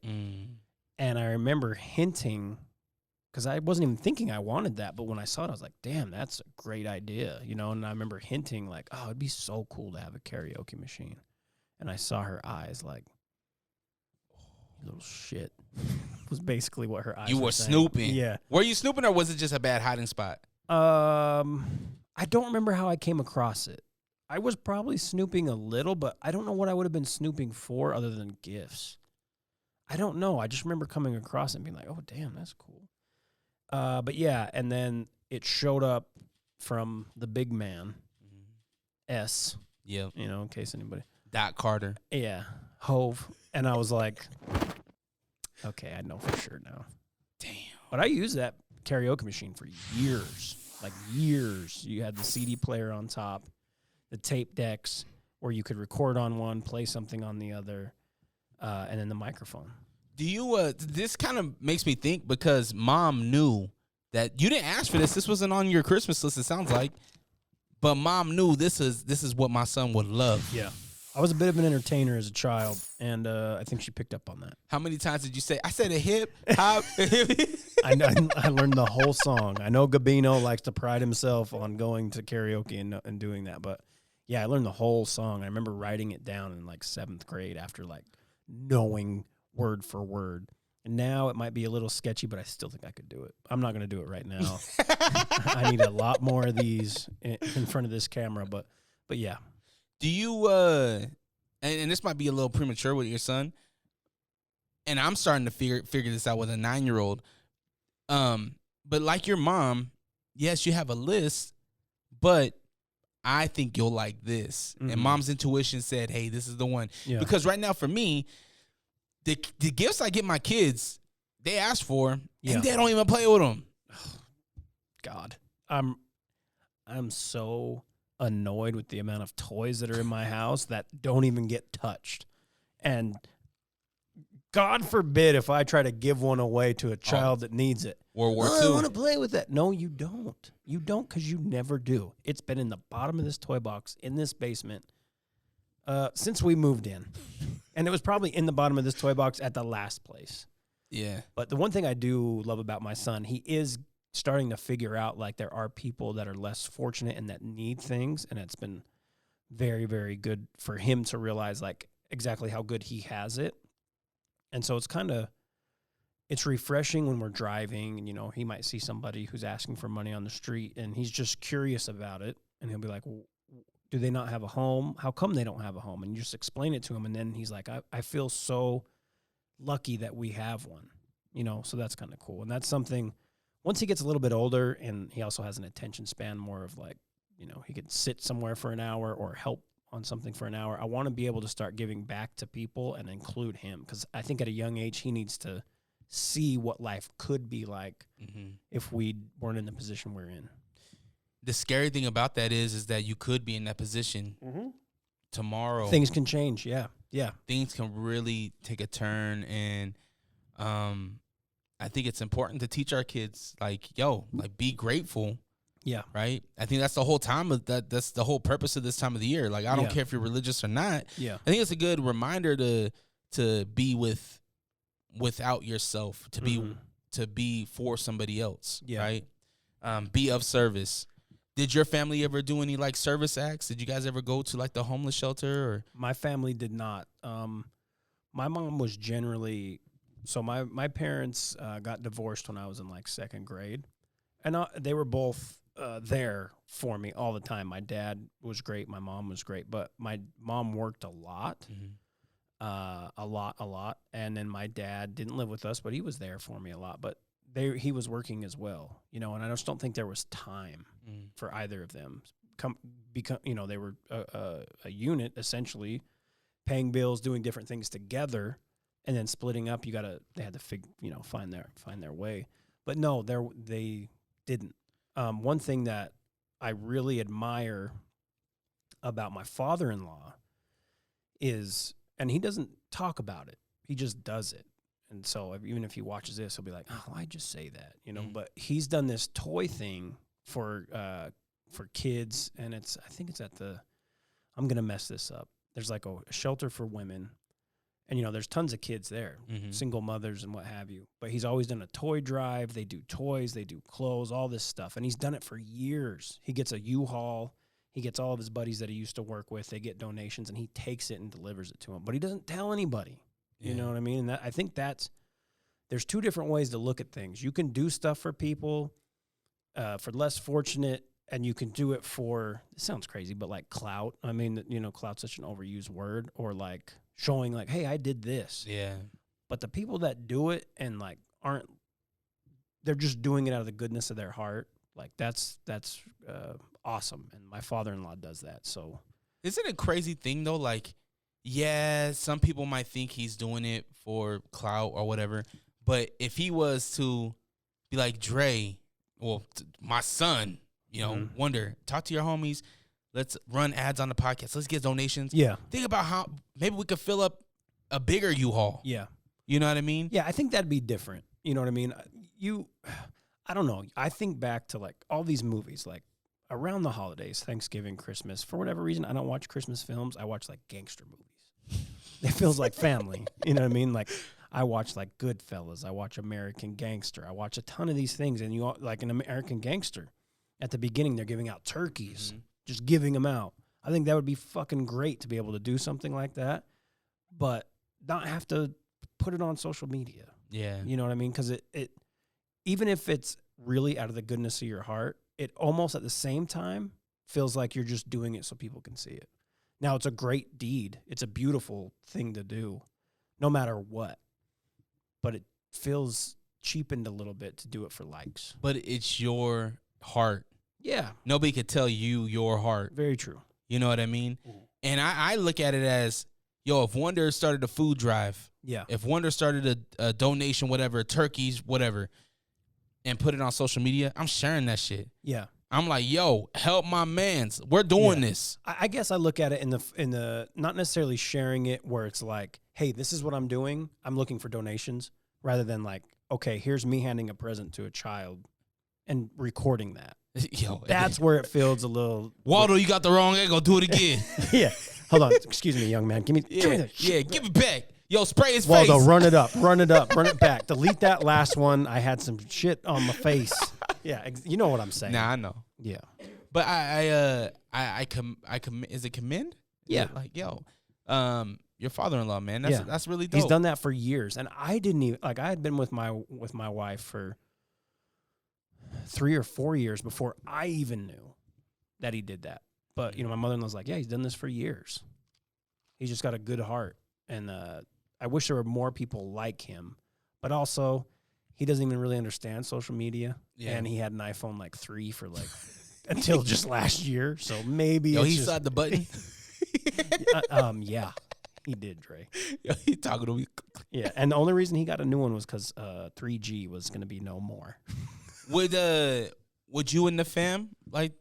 And I remember hinting, because I wasn't even thinking I wanted that, but when I saw it, I was like, damn, that's a great idea, and I remember hinting like, oh, it'd be so cool to have a karaoke machine. And I saw her eyes like, oh, little shit, was basically what her eyes were saying. Snooping. Yeah. Were you snooping, or was it just a bad hiding spot? I don't remember how I came across it. I was probably snooping a little, but I don't know what I would have been snooping for other than gifts. I don't know. I just remember coming across it and being like, oh, damn, that's cool. But yeah, and then it showed up from the big man, S. Yeah. In case anybody. Doc Carter. Yeah. Hove. And I was like, okay, I know for sure now. Damn. But I used that karaoke machine for years. like years. You had the CD player on top, the tape decks where you could record on one, play something on the other, and then the microphone. Do you this kind of makes me think, because Mom knew that you didn't ask for this. This wasn't on your Christmas list, it sounds like. But Mom knew this is what my son would love. Yeah. I was a bit of an entertainer as a child, and I think she picked up on that. How many times did you say, I said a hip, hop, I learned the whole song. I know Gabino likes to pride himself on going to karaoke and doing that, but yeah, I learned the whole song. I remember writing it down in like 7th grade after like knowing word for word. And now it might be a little sketchy, but I still think I could do it. I'm not going to do it right now. I need a lot more of these in front of this camera, but yeah. Do you and this might be a little premature with your son, and I'm starting to figure this out with a 9-year-old. But like your mom, yes, you have a list, but I think you'll like this. Mm-hmm. And Mom's intuition said, hey, this is the one. Yeah. Because right now for me, the gifts I get my kids, they ask for, and they don't even play with them. God, I'm so annoyed with the amount of toys that are in my house that don't even get touched. And God forbid if I try to give one away to a child that needs it. World War II. I want to play with that. No, you don't. You don't, because you never do. It's been in the bottom of this toy box in this basement since we moved in. And it was probably in the bottom of this toy box at the last place. Yeah. But the one thing I do love about my son, he is starting to figure out, like, there are people that are less fortunate and that need things. And it's been very, very good for him to realize, like, exactly how good he has it. And so it's refreshing when we're driving and, you know, he might see somebody who's asking for money on the street and he's just curious about it. And he'll be like, well, do they not have a home? How come they don't have a home? And you just explain it to him. And then he's like, I feel so lucky that we have one, you know, so that's kind of cool. And that's something, once he gets a little bit older and he also has an attention span more of like, you know, he could sit somewhere for an hour or help on something for an hour. I want to be able to start giving back to people and include him, because I think at a young age he needs to see what life could be like if we weren't in the position we're in. The scary thing about that is that you could be in that position tomorrow. Things can change, yeah. Things can really take a turn, and I think it's important to teach our kids, like, be grateful. Yeah. Right? I think that's the whole time of that. That's the whole purpose of this time of the year. Like, I don't care if you're religious or not. Yeah. I think it's a good reminder to be without yourself, to be for somebody else. Yeah. Right? Be of service. Did your family ever do any like service acts? Did you guys ever go to like the homeless shelter? Or my family did not. My mom was generally, so my parents got divorced when I was in like 2nd grade, and they were both there for me all the time. My dad was great. My mom was great, but my mom worked a lot, a lot. And then my dad didn't live with us, but he was there for me a lot. But he was working as well, you know, and I just don't think there was time for either of them. You know, they were a unit essentially, paying bills, doing different things together, and then splitting up. They had to find their way. But no, they didn't. One thing that I really admire about my father-in-law is, and he doesn't talk about it, he just does it. And so even if he watches this, he'll be like, oh, why'd you say that? You know, but he's done this toy thing for kids, and I think it's at I'm going to mess this up. There's like a shelter for women, and, you know, there's tons of kids there, single mothers and what have you. But he's always done a toy drive. They do toys, they do clothes, all this stuff. And he's done it for years. He gets a U-Haul. He gets all of his buddies that he used to work with. They get donations, and he takes it and delivers it to them. But he doesn't tell anybody. You know what I mean? And I think there's 2 different ways to look at things. You can do stuff for people, for less fortunate, and you can do it for, it sounds crazy, but like clout. I mean, you know, clout's such an overused word, or like showing like, hey, I did this. Yeah. But the people that do it and like they're just doing it out of the goodness of their heart. Like that's awesome. And my father-in-law does that. So isn't it a crazy thing though? Like, yeah, some people might think he's doing it for clout or whatever, but if he was to be like, Dre, well, my son, You know, Wonder, talk to your homies. Let's run ads on the podcast. Let's get donations. Yeah. Think about how maybe we could fill up a bigger U-Haul. Yeah. You know what I mean? Yeah, I think that'd be different. You know what I mean? I don't know. I think back to like all these movies, like around the holidays, Thanksgiving, Christmas. For whatever reason, I don't watch Christmas films. I watch like gangster movies. It feels like family. You know what I mean? Like I watch like Goodfellas. I watch American Gangster. I watch a ton of these things. And like an American Gangster, at the beginning, they're giving out turkeys, just giving them out. I think that would be fucking great to be able to do something like that, but not have to put it on social media. Yeah. You know what I mean? Because it even if it's really out of the goodness of your heart, it almost at the same time feels like you're just doing it so people can see it. Now, it's a great deed. It's a beautiful thing to do, no matter what. But it feels cheapened a little bit to do it for likes. But it's your heart. Yeah. Nobody could tell you your heart. Very true. You know what I mean? And I look at it as, yo, if Wonder started a food drive, if Wonder started a donation, whatever, turkeys, whatever, and put it on social media, I'm sharing that shit. Yeah. I'm like, yo, help my mans. We're doing this. I guess I look at it in the not necessarily sharing it where it's like, hey, this is what I'm doing. I'm looking for donations, rather than like, okay, here's me handing a present to a child and recording that. Yo, that's where it feels a little. Waldo, you got the wrong angle. Do it again. Yeah. Hold on. Excuse me, young man. Give me that shit. Give it back. Yo, spray his Waldo, face. run it up. Run it back. Delete that last one. I had some shit on my face. Yeah, you know what I'm saying. Nah, I know. Yeah. But is it commend? Yeah. Like, yo, your father-in-law, man. That's really dope. He's done that for years. And I didn't even, like, I had been with my wife for 3 or 4 years before I even knew that he did that. But, you know, my mother-in-law's like, yeah, he's done this for years. He's just got a good heart. And I wish there were more people like him. But also, he doesn't even really understand social media. Yeah. And he had an iPhone like 3 for like until just last year. So maybe he saw the button. Yeah, he did, Dre. Yo, he talking to me. Yeah, and the only reason he got a new one was because 3G was going to be no more. Would you and the fam, like,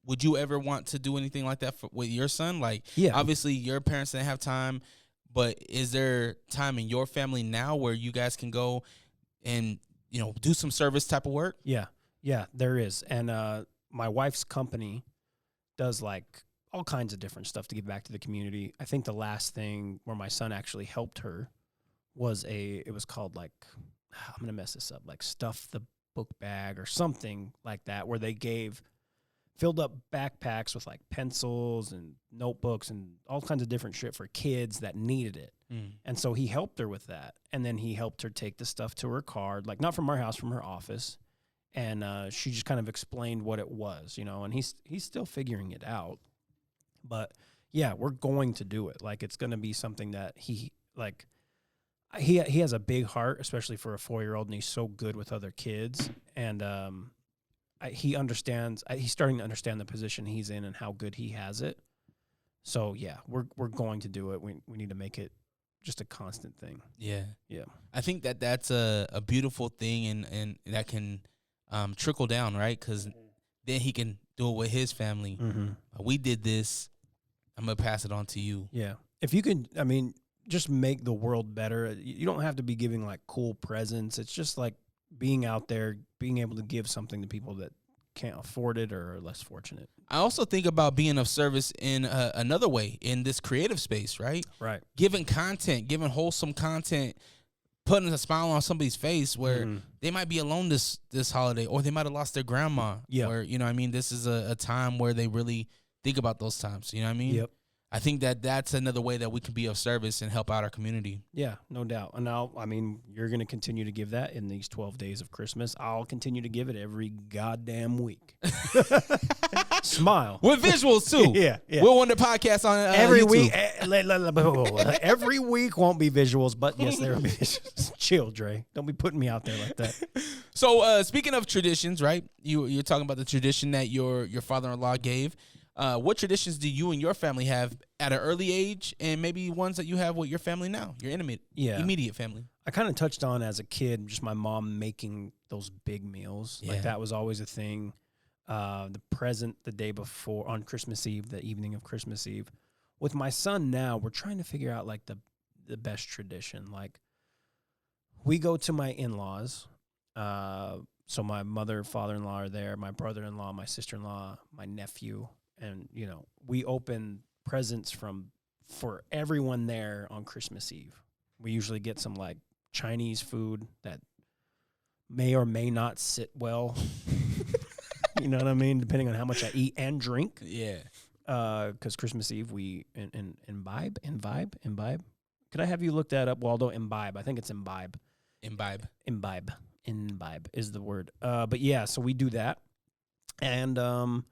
would you ever want to do anything like that with your son? Like, obviously your parents didn't have time, but is there time in your family now where you guys can go and, you know, do some service type of work? Yeah, there is. And my wife's company does like all kinds of different stuff to give back to the community. I think the last thing where my son actually helped her was it was called like, I'm going to mess this up, like Stuff the Book Bag or something like that, where they filled up backpacks with like pencils and notebooks and all kinds of different shit for kids that needed it. And so he helped her with that. And then he helped her take the stuff to her car, like not from our house, from her office. And she just kind of explained what it was, you know, and he's still figuring it out. But yeah, we're going to do it. Like, it's going to be something that he has a big heart, especially for a 4-year-old, and he's so good with other kids. And he understands. He's starting to understand the position he's in and how good he has it. So yeah, we're going to do it. We need to make it just a constant thing. Yeah. I think that's a beautiful thing, and that can trickle down, right? Because then he can do it with his family. We did this. I'm gonna pass it on to you. Yeah. If you could, I mean, just make the world better. You don't have to be giving like cool presents. It's just like being out there, being able to give something to people that can't afford it or are less fortunate. I also think about being of service in another way, in this creative space, right? Right. Giving content, giving wholesome content, putting a smile on somebody's face where they might be alone this holiday, or they might have lost their grandma. Yeah. Where, you know what I mean, this is a time where they really think about those times. You know what I mean? Yep. I think that's another way that we can be of service and help out our community. Yeah, no doubt. And now, I mean, you're going to continue to give that in these 12 days of Christmas. I'll continue to give it every goddamn week. Smile. With visuals, too. Yeah. We'll want the podcast on every YouTube. Week. Every week won't be visuals, but yes, there will be visuals. Chill, Dre. Don't be putting me out there like that. So, speaking of traditions, right? You're talking about the tradition that your father-in-law gave. What traditions do you and your family have at an early age, and maybe ones that you have with your family now, your immediate family? I kind of touched on as a kid, just my mom making those big meals. Yeah. Like, that was always a thing. the present the day before on Christmas Eve, the evening of Christmas Eve. With my son now, we're trying to figure out like the best tradition. Like we go to my in-laws. So my mother, father-in-law are there, my brother-in-law, my sister-in-law, my nephew, and we open presents for everyone there on Christmas Eve. We usually get some like Chinese food that may or may not sit well. You know what I mean? Depending on how much I eat and drink. Yeah. Because Christmas Eve we imbibe. Could I have you look that up, Waldo? Imbibe. I think it's imbibe. Imbibe is the word. But yeah, so we do that. And the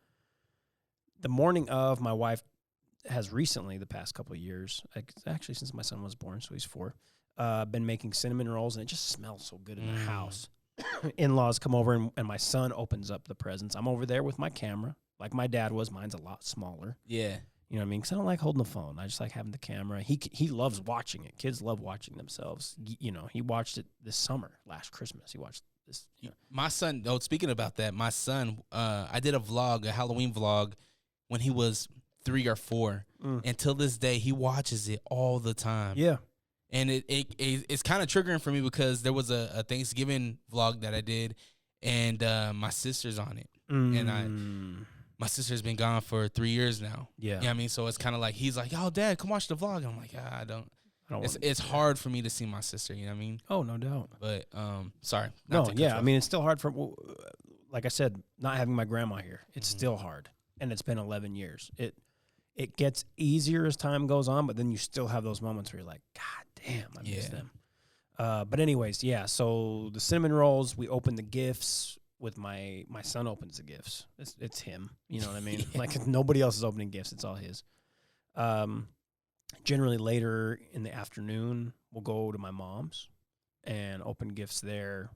morning of, my wife has recently, the past couple of years, actually since my son was born, so he's 4, been making cinnamon rolls, and it just smells so good in the house. In-laws come over, and my son opens up the presents. I'm over there with my camera, like my dad was. Mine's a lot smaller. Yeah. You know what I mean? Because I don't like holding the phone. I just like having the camera. He loves watching it. Kids love watching themselves. He watched it this summer, last Christmas. He watched this. My son, speaking about that, my son, I did a Halloween vlog when he was 3 or 4. And till this day, he watches it all the time. Yeah. And it's kind of triggering for me because there was a Thanksgiving vlog that I did, and my sister's on it. And my sister's been gone for 3 years now. Yeah. You know what I mean? So it's kind of like, he's like, yo, Dad, come watch the vlog. And I'm like, I don't. It's hard for me to see my sister, you know what I mean? Oh, no doubt. But, sorry. I mean, it's still hard like I said, not having my grandma here. It's still hard. And it's been 11 years. It gets easier as time goes on, but then you still have those moments where you're like, God damn, I miss them. But anyways, yeah, so the cinnamon rolls, we open the gifts. With my son opens the gifts. It's him. You know what I mean? Like nobody else is opening gifts. It's all his. Generally later in the afternoon, we'll go to my mom's and open gifts there.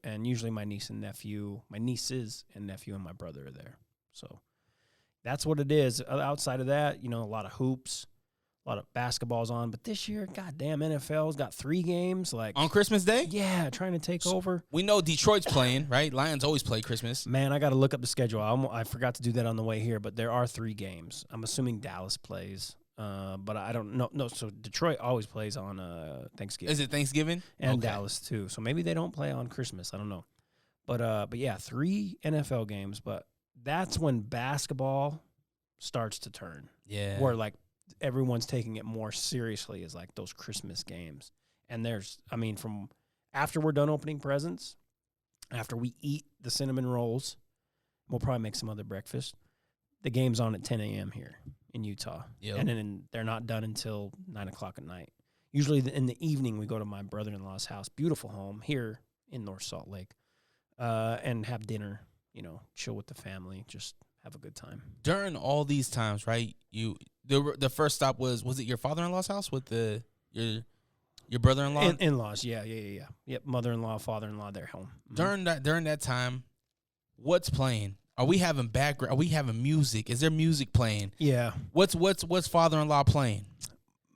And usually my nieces and nephew, and my brother are there. So that's what it is. Outside of that, a lot of hoops. A lot of basketballs on, but this year, goddamn, NFL's got 3 games. Like on Christmas Day? Yeah, trying to take over. We know Detroit's playing, right? Lions always play Christmas. Man, I got to look up the schedule. I forgot to do that on the way here, but there are 3 games. I'm assuming Dallas plays, but I don't know. No, so Detroit always plays on Thanksgiving. Is it Thanksgiving? And Dallas too. So maybe they don't play on Christmas. I don't know. But yeah, 3 NFL games. But that's when basketball starts to turn. Yeah, where like. Everyone's taking it more seriously is like those Christmas games. And from after we're done opening presents, after we eat the cinnamon rolls, we'll probably make some other breakfast. The game's on at 10 a.m. here in Utah. Yep. And then they're not done until 9 o'clock at night. Usually in the evening, we go to my brother-in-law's house, beautiful home here in North Salt Lake, and have dinner, chill with the family, just have a good time. During all these times, right, the first stop was it your father-in-law's house with your brother-in-law? In-laws, yeah. Yep, mother-in-law, father-in-law, they're home. During that time, what's playing? Are we having background? Are we having music? Is there music playing? Yeah. What's father-in-law playing?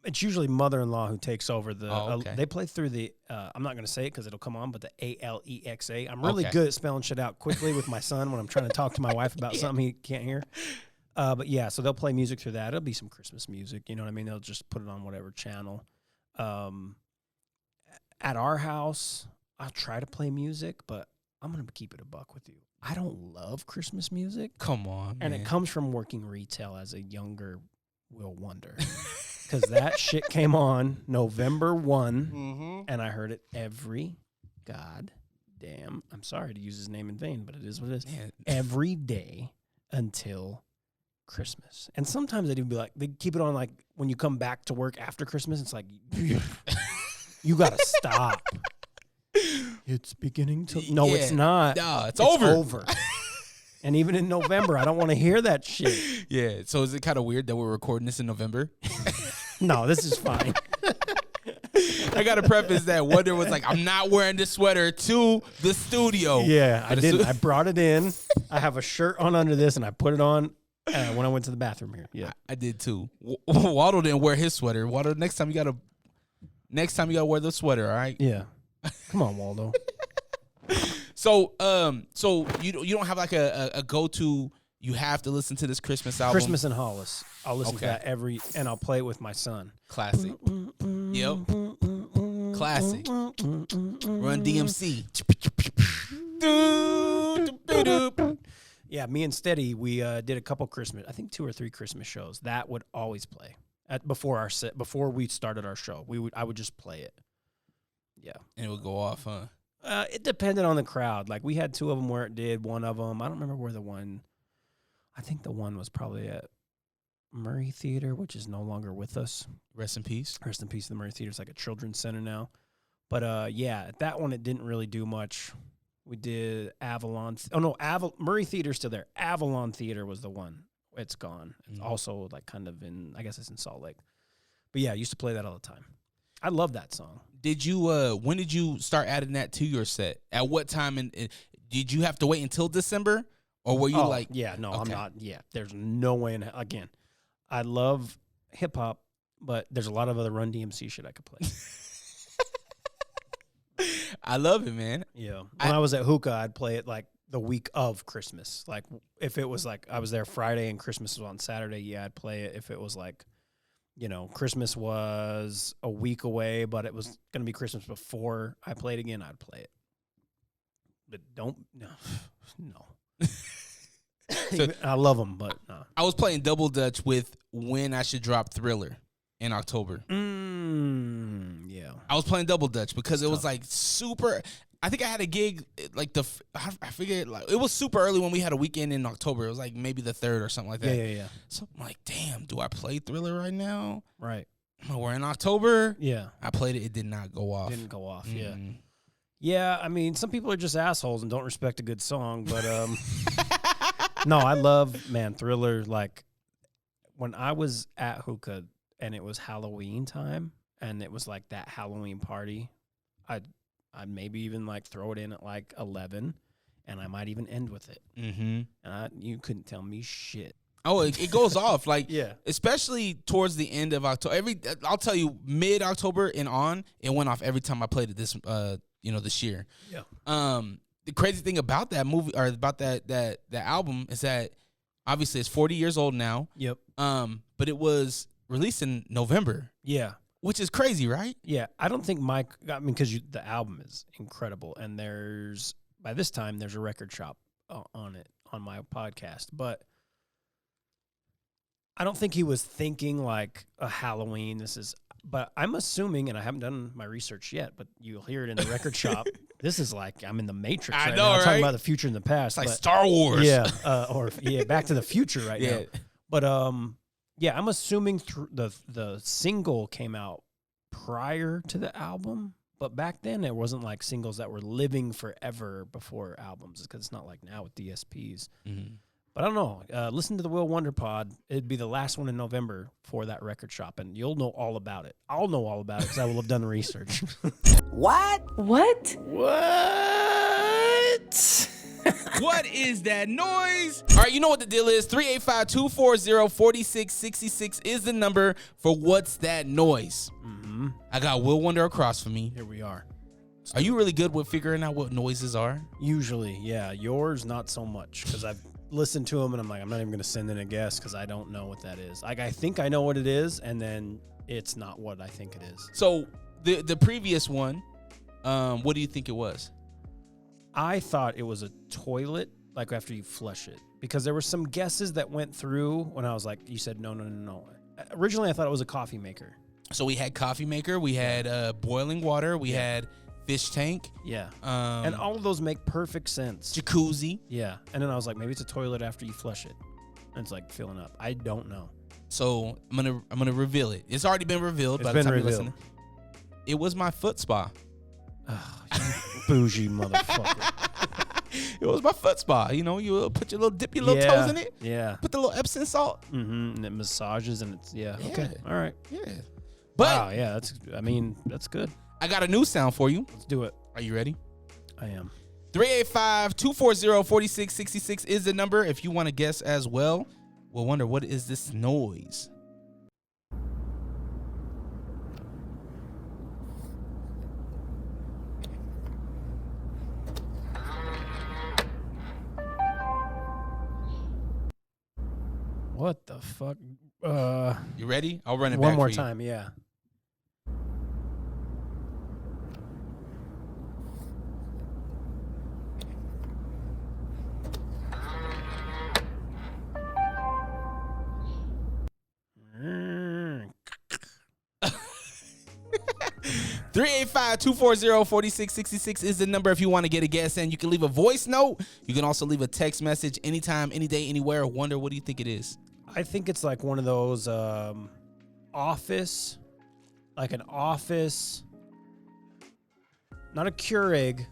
It's usually mother-in-law who takes over they play through the, I'm not going to say it because it'll come on, but the Alexa. I'm really good at spelling shit out quickly with my son when I'm trying to talk to my wife about something he can't hear. But yeah, so they'll play music through that. It'll be some Christmas music, you know what I mean? They'll just put it on whatever channel. At our house, I'll try to play music, but I'm going to keep it a buck with you. I don't love Christmas music. Come on, and man. It comes from working retail as a younger Will Wonder. Because that shit came on November 1, and I heard it every goddamn, I'm sorry to use his name in vain, but it is what it is. Man. Every day until Christmas. And sometimes they'd be like, they keep it on like when you come back to work after Christmas, it's like, you got to stop. It's beginning to, no, it's not. No, it's over. And even in November, I don't want to hear that shit. Yeah. So is it kind of weird that we're recording this in November? No, this is fine. I got to preface that Wonder was like, I'm not wearing this sweater to the studio. Yeah, I did. I brought it in. I have a shirt on under this, and I put it on when I went to the bathroom here. Yeah, I did too. Waldo didn't wear his sweater. Waldo, next time you got to wear the sweater, all right? Yeah. Come on, Waldo. So you don't have like a go to. You have to listen to this Christmas album. Christmas and Hollis. I'll listen to that and I'll play it with my son. Classic. Yep. Classic. Run DMC. Yeah, me and Steady, we did a couple Christmas, I think 2 or 3 Christmas shows. That would always play before we started our show. I would just play it. Yeah, and it would go off, huh? It depended on the crowd. Like we had 2 of them where it did. One of them, I don't remember where the one. I think the one was probably at Murray Theater, which is no longer with us. Rest in peace. Rest in peace. The Murray Theater is like a children's center now. But yeah, at that one it didn't really do much. We did Avalon. Murray Theater's still there. Avalon Theater was the one. It's gone. It's also like kind of in, I guess it's in Salt Lake. But yeah, I used to play that all the time. I love that song. Did you? When did you start adding that to your set? At what time? And did you have to wait until December, or were you like? Yeah, no, okay. I'm not. Yeah, there's no way. Again, I love hip hop, but there's a lot of other Run DMC shit I could play. I love it, man. Yeah. When I was at Hookah, I'd play it like the week of Christmas. Like if it was like I was there Friday and Christmas was on Saturday, yeah, I'd play it. If it was like, Christmas was a week away, but it was going to be Christmas before I played again, I'd play it. But no. So, I love them, but no. I was playing double dutch with when I should drop Thriller in October. Yeah. I was playing double dutch because it was like super. I think I had a gig like I figured like it was super early when we had a weekend in October. It was like maybe the 3rd or something like that. Yeah. So I'm like, damn, do I play Thriller right now? Right. We're in October. Yeah. I played it. It did not go off. Didn't go off. Yeah. Yeah. I mean, some people are just assholes and don't respect a good song, but no, I love Thriller. Like when I was at Hookah and it was Halloween time and it was like that Halloween party, I'd maybe even like throw it in at like 11, and I might even end with it. Mm-hmm. And you couldn't tell me shit. Oh, it goes off like yeah, especially towards the end of October. I'll tell you, mid-October and on, it went off every time I played it this this year. Yeah. The crazy thing about that movie or about that album is that obviously it's 40 years old now. Yep. But it was released in November. Yeah. Which is crazy, right? Yeah, I don't think because the album is incredible, and by this time there's a record shop on it on my podcast, but I don't think he was thinking like a Halloween. But I'm assuming, and I haven't done my research yet, but you'll hear it in the record shop. This is like I'm in the Matrix right now. I'm talking about the future and the past. It's like Star Wars. Yeah, Back to the Future right now. But yeah, I'm assuming the single came out prior to the album, but back then there wasn't like singles that were living forever before albums, because it's not like now with DSPs. Mm-hmm. But I don't know. Listen to the Will Wonder Pod. It'd be the last one in November for that record shop, and you'll know all about it. I'll know all about it because I will have done the research. What? What is that noise? All right, you know what the deal is. 385-240-4666 is the number for What's That Noise. Mm-hmm. I got Will Wonder across from me. Here we are. Are you really good with figuring out what noises are? Usually, yeah. Yours, not so much, because I've listened to them, and I'm like, I'm not even going to send in a guess because I don't know what that is. Like, I think I know what it is, and then it's not what I think it is. So, the previous one, what do you think it was? I thought it was a toilet, like after you flush it, because there were some guesses that went through when I was like, you said no. Originally, I thought it was a coffee maker. So we had coffee maker, we had boiling water, we had fish tank. Yeah. And all of those make perfect sense. Jacuzzi. Yeah. And then I was like, maybe it's a toilet after you flush it. And it's like filling up. I don't know. So I'm gonna reveal it. It's already been revealed by the time you're listening. It was my foot spa. Oh, you bougie motherfucker. It was my foot spa. You know, you dip your little toes in it. Yeah. Put the little Epsom salt. Mm-hmm. And it massages and it's okay. All right. Yeah. But wow, yeah, that's good. I got a new sound for you. Let's do it. Are you ready? I am. 385-240-4666 is the number if you want to guess as well. We'll wonder, what is this noise? What the fuck? You ready? I'll run it one back more for you. time. Yeah. Mm. 385-240-4666 is the number if you want to get a guess in. You can leave a voice note. You can also leave a text message anytime, any day, anywhere. Wonder, what do you think it is? I think it's like one of those office, like an office, not a Keurig,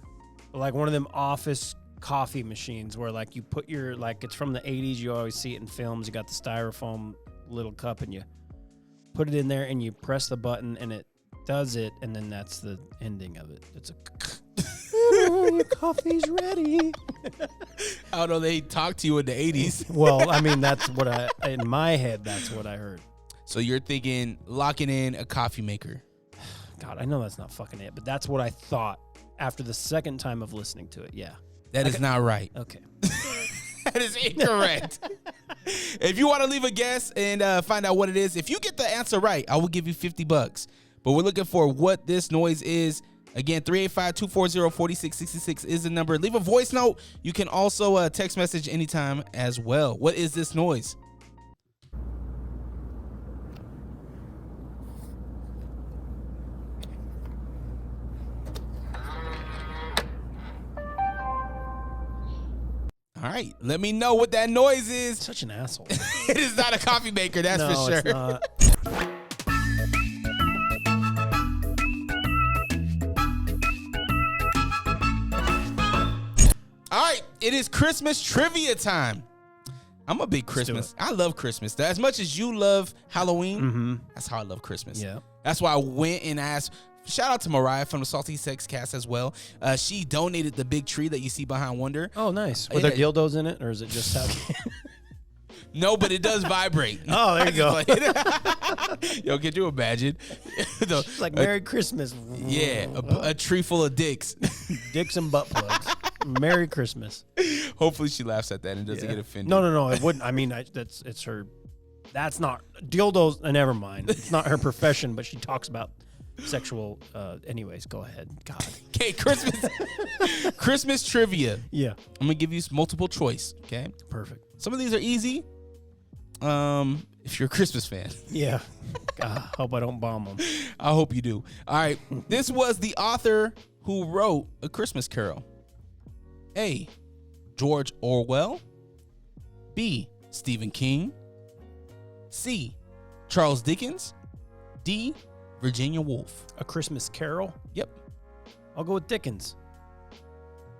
but like one of them office coffee machines where like you put your, like it's from the 80s. You always see it in films. You got the styrofoam little cup and you put it in there and you press the button and it does it, and then that's the ending of it. It's a your coffee's ready. I don't know. They talked to you in the 80s. Well, I mean, that's what in my head, that's what I heard. So you're thinking locking in a coffee maker. God, I know that's not fucking it, but that's what I thought after the second time of listening to it. Yeah. That is not right. Okay. That is incorrect. If you want to leave a guess and find out what it is, if you get the answer right, I will give you $50. But we're looking for what this noise is. Again, 385-240-4666 is the number. Leave a voice note. You can also text message anytime as well. What is this noise? All right, let me know what that noise is. Such an asshole. It is not a coffee maker, that's for sure. It's not. All right, it is Christmas trivia time. I'm a big Christmas. I love Christmas. As much as you love Halloween, that's how I love Christmas. Yeah. That's why I went and asked. Shout out to Mariah from the Salty Sex Cast as well. She donated the big tree that you see behind Wonder. Oh, nice. Were there dildos in it, or is it just how? No, but it does vibrate. Oh, there you go. Yo, could you imagine? It's like Merry Christmas. Yeah, a tree full of dicks. Dicks and butt plugs. Merry Christmas. Hopefully she laughs at that and doesn't get offended. No, it wouldn't. I mean, it's her. That's not dildos. Never mind. It's not her profession, but she talks about sexual. Anyways, go ahead. God. Okay, Christmas trivia. Yeah. I'm gonna give you multiple choice. Okay. Perfect. Some of these are easy. If you're a Christmas fan. Yeah. God, hope I don't bomb them. I hope you do. All right. This was the author who wrote A Christmas Carol. A, George Orwell. B, Stephen King. C, Charles Dickens. D, Virginia Woolf. A Christmas Carol. Yep. I'll go with Dickens.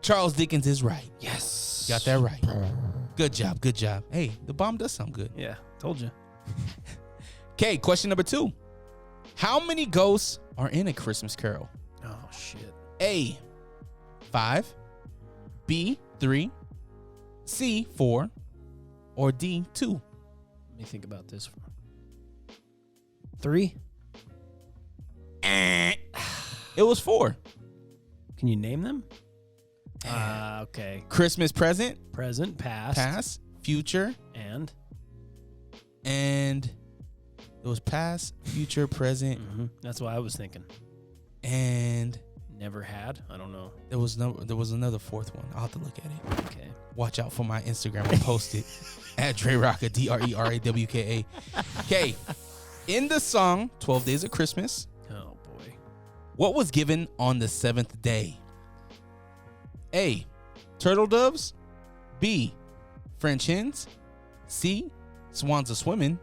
Charles Dickens is right. Yes. Got that right. Good job. Good job. Hey, the bomb does sound good. Yeah. Told you. Okay, question number 2. How many ghosts are in A Christmas Carol? Oh, shit. A, 5. B, 3. C, 4. Or D, 2. Let me think about this. 3. It was 4. Can you name them? Okay. Christmas present, Present, past, past, future, and it was past, future, present, that's what I was thinking. and Never had. I don't know. there was another 4th one. I'll have to look at it. Okay. Watch out for my Instagram. I'll post it at DreRawka, DreRawka. Okay. In the song 12 Days of Christmas, Oh boy. what was given on the 7th day? A, turtle doves. B, French hens. C, swans a swimming.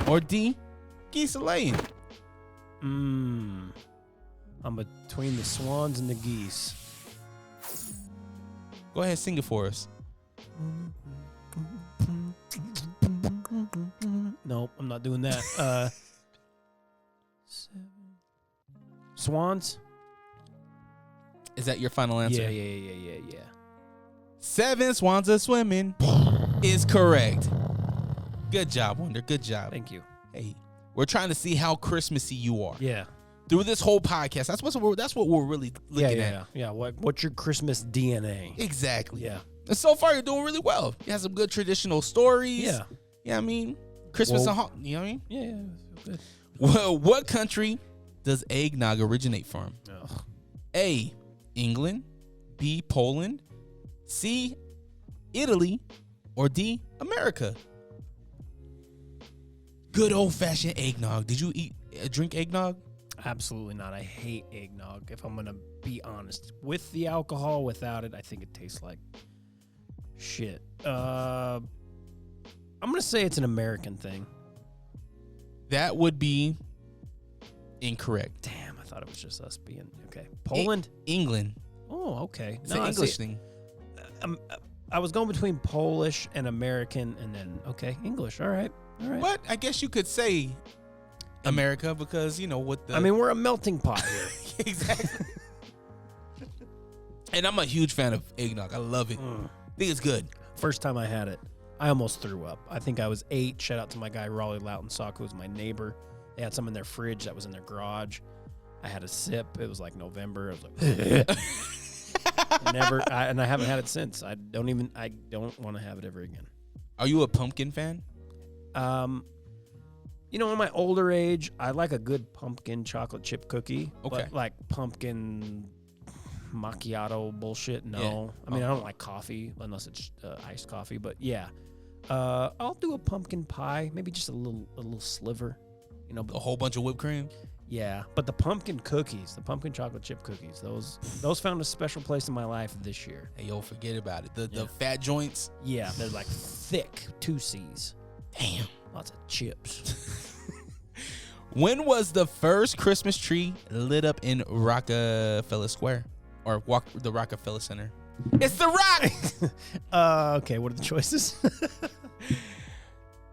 Or D, geese a laying. I'm between the swans and the geese. Go ahead, sing it for us. Nope, I'm not doing that. Swans? Is that your final answer? Yeah. 7 swans a swimming is correct. Good job, Wonder. Good job. Thank you. Hey, we're trying to see how Christmassy you are Yeah. through this whole podcast. That's what we're really looking at. Yeah. What's your Christmas DNA? Exactly. Yeah. And so far, you're doing really well. You have some good traditional stories. Yeah. Yeah, I mean, Christmas Well, and you know what I mean? Yeah. Good. Well, what country does eggnog originate from? Ugh. A, England, B, Poland, C, Italy, or D, America? Good old-fashioned eggnog. Did you drink eggnog? Absolutely not. I hate eggnog, if I'm going to be honest. With the alcohol, without it, I think it tastes like shit. I'm going to say it's an American thing. That would be incorrect. Damn, I thought it was just us being... Okay. Poland? England. Oh, okay. It's an English thing. I was going between Polish and American, and then, okay, English. All right. But I guess you could say America because, with the... I mean, we're a melting pot here. Exactly. And I'm a huge fan of eggnog. I love it. I think it's good. First time I had it, I almost threw up. I think I was 8. Shout out to my guy, Raleigh Lautensock, who was my neighbor. They had some in their fridge that was in their garage. I had a sip. It was like November. I was like... and I haven't had it since. I don't want to have it ever again. Are you a pumpkin fan? In my older age, I like a good pumpkin chocolate chip cookie. Okay. But like pumpkin macchiato bullshit, no. Yeah. I mean, I don't like coffee unless it's iced coffee. But yeah, I'll do a pumpkin pie, maybe just a little sliver. A whole bunch of whipped cream? Yeah, but the pumpkin cookies, the pumpkin chocolate chip cookies, those found a special place in my life this year. Hey, yo, forget about it. The fat joints? Yeah, they're like thick, 2 C's. Damn. Lots of chips. When was the first Christmas tree lit up in Rockefeller Square? Or the Rockefeller Center? It's The Rock! Okay, what are the choices?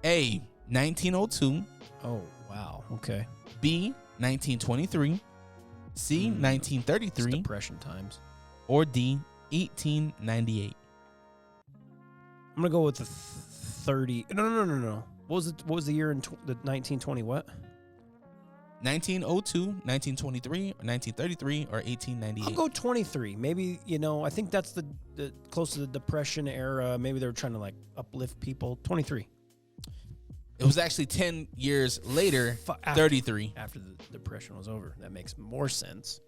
A, 1902. Oh, wow. Okay. B, 1923. C, 1933. It's Depression times. Or D, 1898. I'm going to go with the 30. No. What was the year in the 1920 what? 1902, 1923, or 1933, or 1898. I'll go 23. Maybe, I think that's the close to the Depression era. Maybe they were trying to like uplift people. 23. It was actually 10 years later, 33. After the Depression was over. That makes more sense.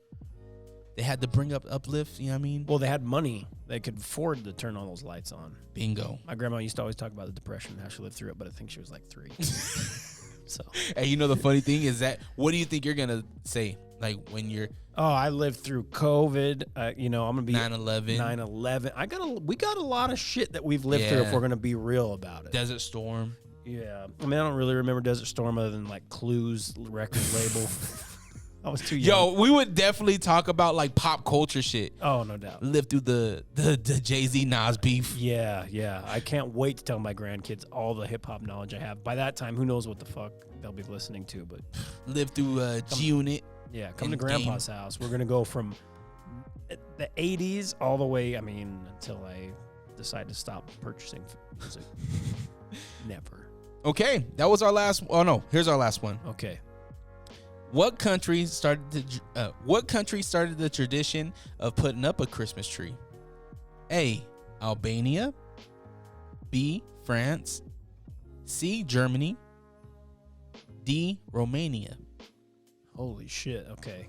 They had to bring up uplift, you know what I mean? Well, they had money. They could afford to turn all those lights on. Bingo. My grandma used to always talk about the Depression and how she lived through it, but I think she was like 3. So. Hey, the funny thing is that, what do you think you're going to say? Like when you're... Oh, I lived through COVID. I'm going to be... 9/11. 9/11. We got a lot of shit that we've lived through if we're going to be real about it. Desert Storm. Yeah. I mean, I don't really remember Desert Storm other than like Clue's record label. I was too young. Yo, we would definitely talk about like pop culture shit. Oh, no doubt. Live through the Jay-Z Nas beef. Yeah. I can't wait to tell my grandkids all the hip hop knowledge I have. By that time, who knows what the fuck they'll be listening to, but live through G-Unit. Yeah, come to Grandpa's house. We're going to go from the 80s all the way, until I decide to stop purchasing music. Never. Okay, that was our last. Oh no, here's our last one. Okay. What country started the tradition of putting up a Christmas tree? A, Albania. B, France. C, Germany. D, Romania. Holy shit. Okay.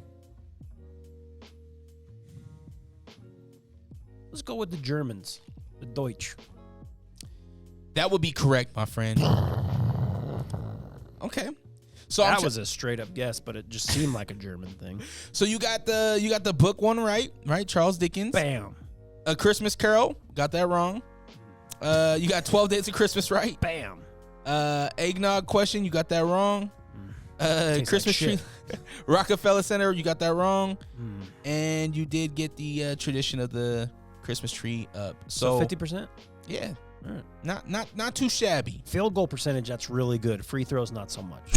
Let's go with the Germans. The Deutsch. That would be correct, my friend. Okay. So that was a straight up guess, but it just seemed like a German thing. So you got the book one right? Charles Dickens. Bam. A Christmas Carol, got that wrong. You got 12 Days of Christmas right? Bam. Eggnog question, you got that wrong. Christmas tree, Rockefeller Center, you got that wrong. And you did get the tradition of the Christmas tree up. So 50%? Yeah. All right. Not too shabby. Field goal percentage, that's really good. Free throws, not so much.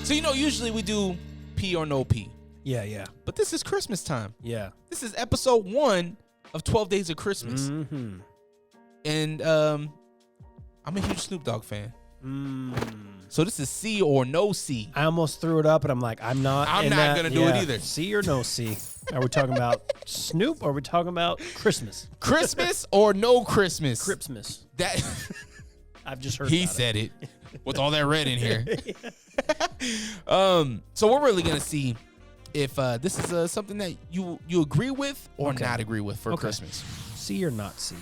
So usually we do P or no P. Yeah. But this is Christmas time. Yeah. This is episode 1 of 12 Days of Christmas. Mm-hmm. And I'm a huge Snoop Dogg fan. So this is C or no C. I almost threw it up, and I'm like, I'm not gonna do it either. C or no C? Are we talking about Snoop, or are we talking about Christmas? Christmas or no Christmas? Christmas. That I've just heard he about said it with all that red in here. So we're really gonna see if this is something that you agree with or not agree with for Christmas. C or not C?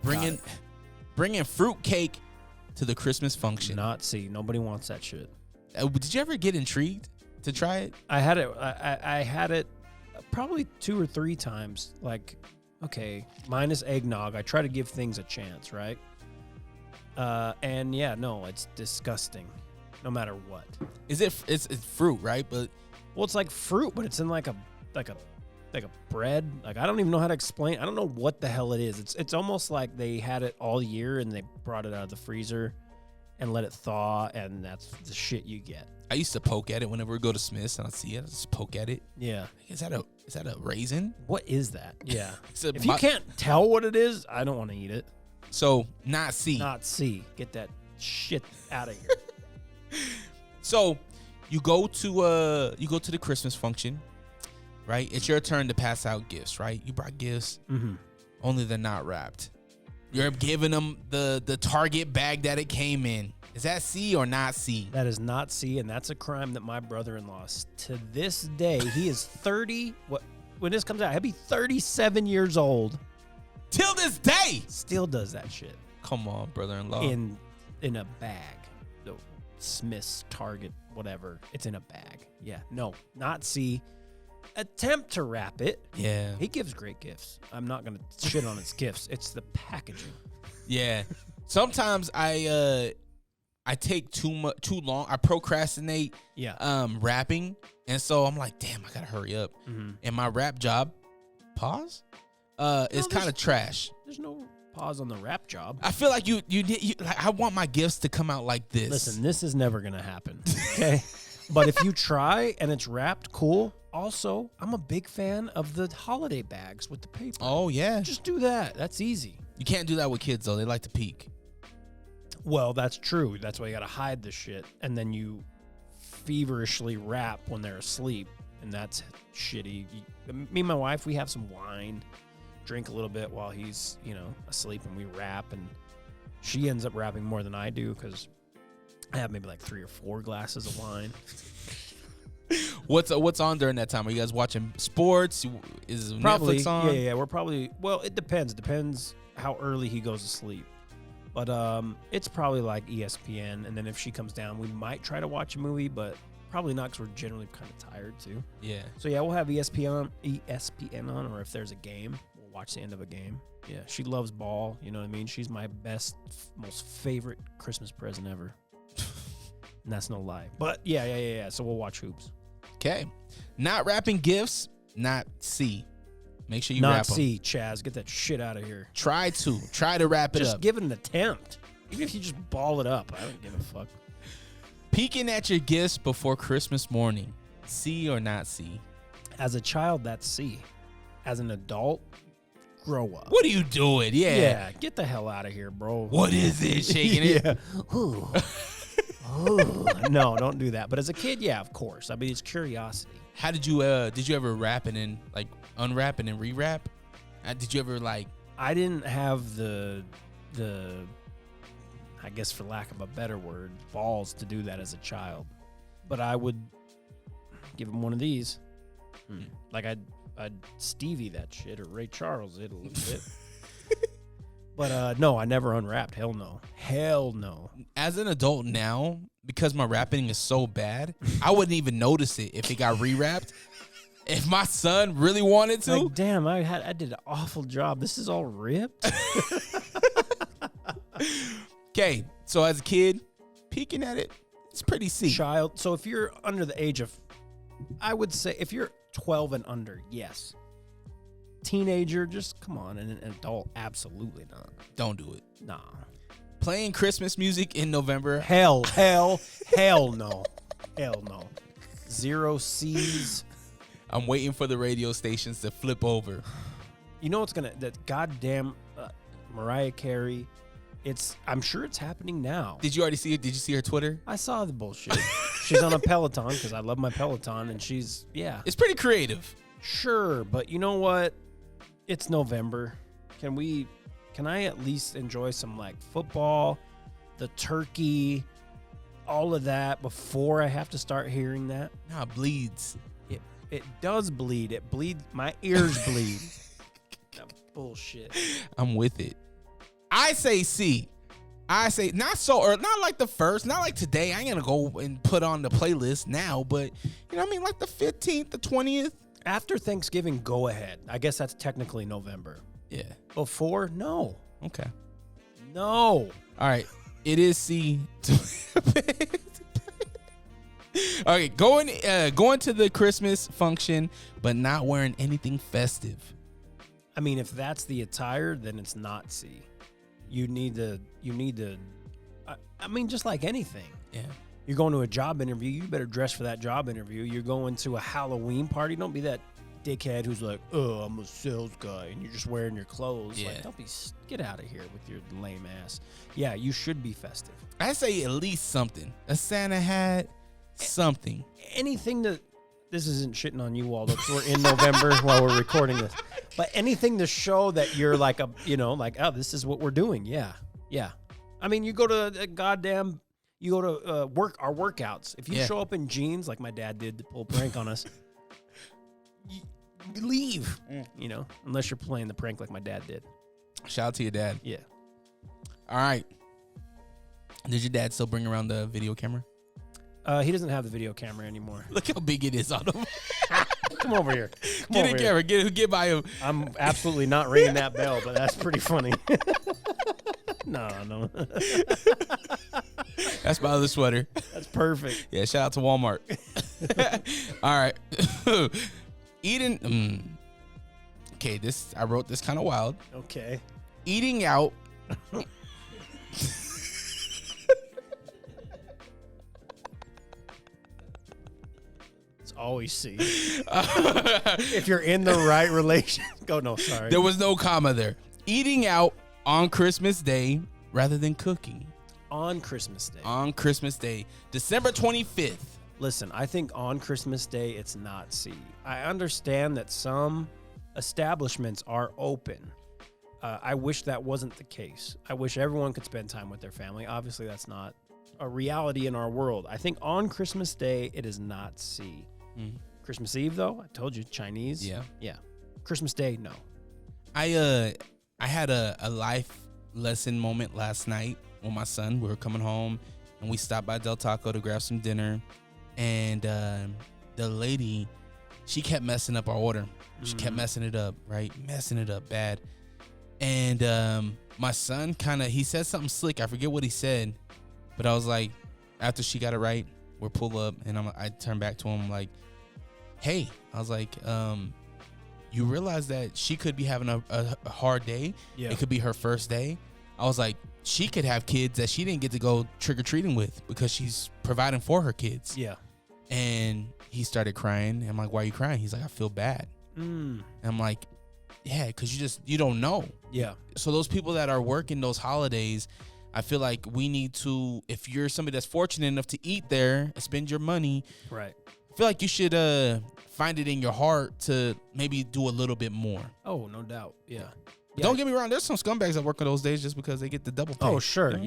Bringing fruit cake to the Christmas function. Not C. Nobody wants that shit. Did you ever get intrigued to try it? I had it. I had it probably 2 or 3 times. Like, okay, minus eggnog. I try to give things a chance, right? And yeah, no, it's disgusting. No matter what. It's fruit, right? But well, it's like fruit, but it's in like a bread. Like, I don't even know how to explain. I don't know what the hell it is. It's almost like they had it all year and they brought it out of the freezer and let it thaw, and that's the shit you get. I used to poke at it whenever we go to Smith's and I'd see it. I just poke at it. Yeah. Is that a raisin? What is that? Yeah. If you you can't tell what it is, I don't want to eat it. So not C. Not C. Get that shit out of here. So you go to the Christmas function, right? It's your turn to pass out gifts, right? You brought gifts, only they're not wrapped. You're giving them the Target bag that it came in. Is that C or not C? That is not C, and that's a crime that my brother-in-law, to this day, he is 30. When this comes out, he'll be 37 years old. Till this day, still does that shit. Come on, brother-in-law. In a bag. The Smith's, Target, whatever. It's in a bag. Yeah. No, not C. Attempt to wrap it. Yeah. He gives great gifts. I'm not going to shit on his gifts. It's the packaging. Yeah. Sometimes I take too long. I procrastinate wrapping. And so I'm like, damn, I got to hurry up. And my wrap job, is kind of trash. There's no pause on the wrap job. I feel like you I want my gifts to come out like this. Listen, this is never going to happen. Okay? But if you try and it's wrapped, cool. Also, I'm a big fan of the holiday bags with the paper. Oh, yeah. Just do that. That's easy. You can't do that with kids, though. They like to peek. Well, that's true. That's why you got to hide the shit. And then you feverishly wrap when they're asleep. And that's shitty. Me and my wife, we have some wine, drink a little bit while he's, asleep, and we wrap. And she ends up wrapping more than I do because I have maybe like 3 or 4 glasses of wine. What's on during that time? Are you guys watching sports? Is probably, Netflix on? Yeah. We're probably, well, it depends. Depends how early he goes to sleep. But it's probably like ESPN. And then if she comes down, we might try to watch a movie, but probably not because we're generally kind of tired too. Yeah. So yeah, we'll have ESPN on, or if there's a game, we'll watch the end of a game. Yeah, she loves ball. You know what I mean? She's my most favorite Christmas present ever. And that's no lie. But yeah. So we'll watch hoops. Okay. Not wrapping gifts, not C. Make sure you not wrap them. C, Chaz. Get that shit out of here. Try to wrap it just up. give it an attempt. Even if you just ball it up, I don't give a fuck. Peeking at your gifts before Christmas morning. C or not C? As a child, that's C. As an adult, grow up. What are you doing? Yeah, get the hell out of here, bro. What is it? Shaking it? Yeah. Ooh. Ooh. No, don't do that. But as a kid, yeah, of course. I mean, it's curiosity. How did you ever wrap it and like unwrap it and rewrap? Did you ever like? I didn't have the I guess for lack of a better word, balls to do that as a child. But I would give him one of these. Like I'd Stevie that shit, or Ray Charles it a little bit. But no, I never unwrapped. Hell no. As an adult now, because my wrapping is so bad, I wouldn't even notice it if it got rewrapped. If my son really wanted to. Like, damn, I did an awful job. This is all ripped. Okay, so as a kid, peeking at it, it's pretty C. Child. So if you're under the age of, I would say if you're 12 and under, yes. Teenager, just come on. And an adult, absolutely not. Don't do it. Nah. Playing Christmas music in November. Hell no. Hell no. 0 C's. I'm waiting for the radio stations to flip over. You know what's that goddamn Mariah Carey I'm sure it's happening now. Did you already see it? Did you see her Twitter? I saw the bullshit. She's on a Peloton because I love my Peloton, and It's pretty creative. Sure, but you know what? It's November. Can I at least enjoy some like football, the turkey, all of that before I have to start hearing that? Nah, it bleeds. It does bleed. It bleeds. My ears bleed. That bullshit. I'm with it. I say C. I say not so, or not like the first, not like today. I ain't gonna go and put on the playlist now, but you know what I mean, like the 15th, the 20th. After Thanksgiving, go ahead. I guess that's technically November. Yeah. Before, no. Okay. No. All right. It is C. Okay, going to the Christmas function, but not wearing anything festive. I mean, if that's the attire, then it's not C. You need to. I mean, just like anything. Yeah. You're going to a job interview, you better dress for that job interview. You're going to a Halloween party, don't be that dickhead who's like, oh, I'm a sales guy, and you're just wearing your clothes. Yeah. Like, get out of here with your lame ass. Yeah, you should be festive. I say at least something. A Santa hat, something. Anything that, this isn't shitting on you all, we're in November while we're recording this, but anything to show that you're like oh, this is what we're doing. Yeah. Yeah. I mean, you go to a goddamn, our workouts. If you show up in jeans like my dad did to pull a prank on us, you leave, unless you're playing the prank like my dad did. Shout out to your dad. Yeah. All right. Did your dad still bring around the video camera? He doesn't have the video camera anymore. Look how big it is on him. Come over here. Get a camera. Get by him. I'm absolutely not ringing that bell, but that's pretty funny. No. That's my other sweater. That's perfect. Yeah, shout out to Walmart. All right. Eating. Okay, I wrote this kind of wild. Okay. Eating out. It's always C. If you're in the right relation. No, sorry. There was no comma there. Eating out on Christmas Day rather than cooking. On Christmas Day. On Christmas Day, December 25th. Listen, I think on Christmas Day, it's not C. I understand that some establishments are open. I wish that wasn't the case. I wish everyone could spend time with their family. Obviously, that's not a reality in our world. I think on Christmas Day, it is not C. Mm-hmm. Christmas Eve, though, I told you, Chinese. Yeah. Christmas Day, no. I had a life lesson moment last night with my son. We were coming home, and we stopped by Del Taco to grab some dinner. And the lady, she kept messing up our order. She kept messing it up, right? Messing it up bad. And my son he said something slick. I forget what he said. But I was like, after she got it right, we're pull up. And I turned back to him like, hey. I was like, you realize that she could be having a hard day. Yeah. It could be her first day. I was like, she could have kids that she didn't get to go trick-or-treating with because she's providing for her kids. Yeah. And he started crying. I'm like, why are you crying? He's like, I feel bad. And I'm like, yeah, because you don't know. Yeah. So those people that are working those holidays, I feel like we need to, if you're somebody that's fortunate enough to eat there and spend your money, right, I feel like you should find it in your heart to maybe do a little bit more. Oh, no doubt. Yeah. Don't get me wrong. There's some scumbags that work on those days just because they get the double pay. Oh, sure. You know?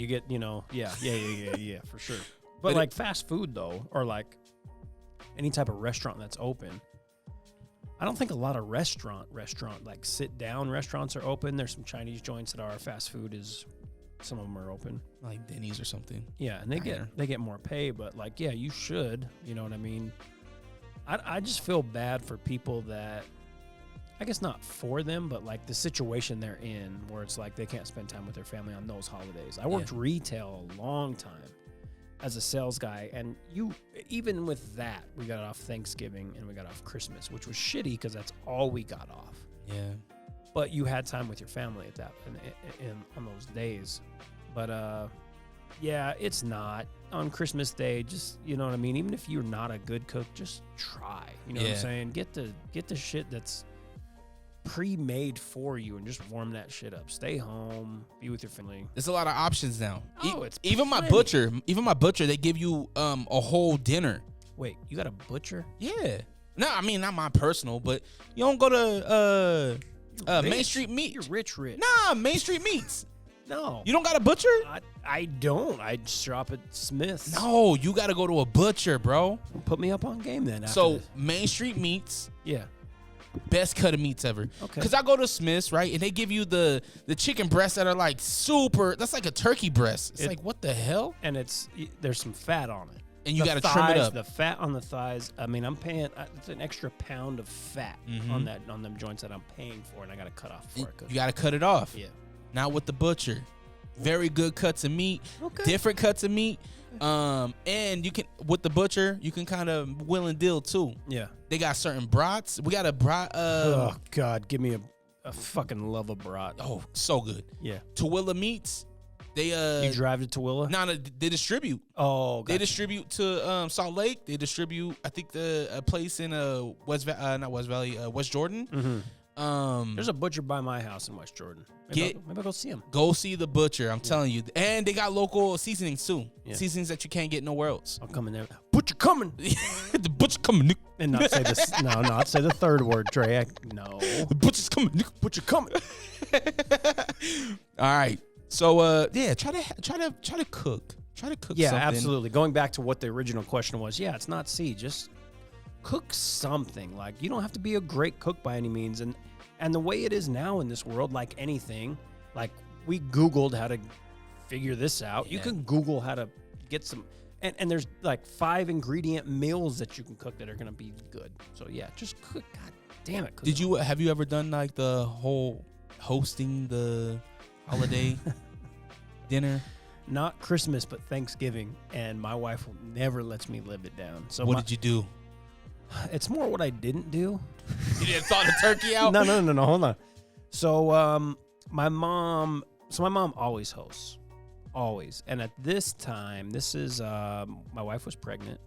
You get, yeah, for sure. But like fast food, though, or like any type of restaurant that's open, I don't think a lot of restaurant like sit down restaurants are open. There's some Chinese joints that are fast food. Some of them are open, like Denny's or something. Yeah, and they get more pay, but like, yeah, you should. You know what I mean? I just feel bad for people that, I guess not for them, but like the situation they're in where it's like they can't spend time with their family on those holidays. I worked retail a long time as a sales guy, and even with that, we got off Thanksgiving and we got off Christmas, which was shitty because that's all we got off. Yeah. But you had time with your family at that on those days. But yeah, it's not on Christmas Day. Just, you know what I mean. Even if you're not a good cook, just try. You know what I'm saying? Get the shit that's pre-made for you and just warm that shit up. Stay home, be with your family. There's a lot of options now. Oh, it's even my butcher, they give you a whole dinner. Wait, you got a butcher? Yeah. No, I mean not my personal, but you don't go to Main Street Meat. You're rich. Nah, Main Street Meats. No. You don't got a butcher? I don't. I shop at Smith's. No, you got to go to a butcher, bro. Put me up on game then. So this. Main Street Meats. Yeah. Best cut of meats ever. Okay. Because I go to Smith's, right? And they give you the chicken breasts that are like super, that's like a turkey breast. It's like, what the hell? And there's some fat on it. And you got to trim it up. The fat on the thighs. I mean, I'm paying, it's an extra pound of fat on them joints that I'm paying for, and I got to cut off for it. You got to cut it off. Yeah. Not with the butcher. Very good cuts of meat. Okay. Different cuts of meat. And you can, with the butcher, you can kind of will and deal too. Yeah. They got certain brats. We got a brat. Oh, God. Give me a fucking love of brat. Oh, so good. Yeah. Tooele Meats. They You drive to Tooele? No, they distribute. Oh, gotcha. They distribute to Salt Lake. They distribute, I think, a place in West Jordan. Mm-hmm. There's a butcher by my house in West Jordan. Maybe I'll go see him. Go see the butcher. I'm telling you. And they got local seasonings too. Yeah. Seasonings that you can't get nowhere else. I'll come in there. Butcher coming. The butcher coming. And not say this. No, not say the third word, Dre. No. The butcher's coming. Butcher coming. All right. So yeah, try to cook. Try to cook. Yeah, something. absolutely. Going back to what the original question was. Yeah, it's not C. Just cook something. Like, you don't have to be a great cook by any means. And the way it is now in this world, like anything, like we Googled how to figure this out. You can Google how to get some, and there's like 5 ingredient meals that you can cook that are going to be good. So yeah, just cook. God damn it. Have you ever done like the whole hosting the holiday dinner? Not Christmas, but Thanksgiving. And my wife never lets me live it down. So what did you do? It's more what I didn't do. You didn't thaw the turkey out? No. Hold on. So my mom always hosts, always. And at this time, my wife was pregnant,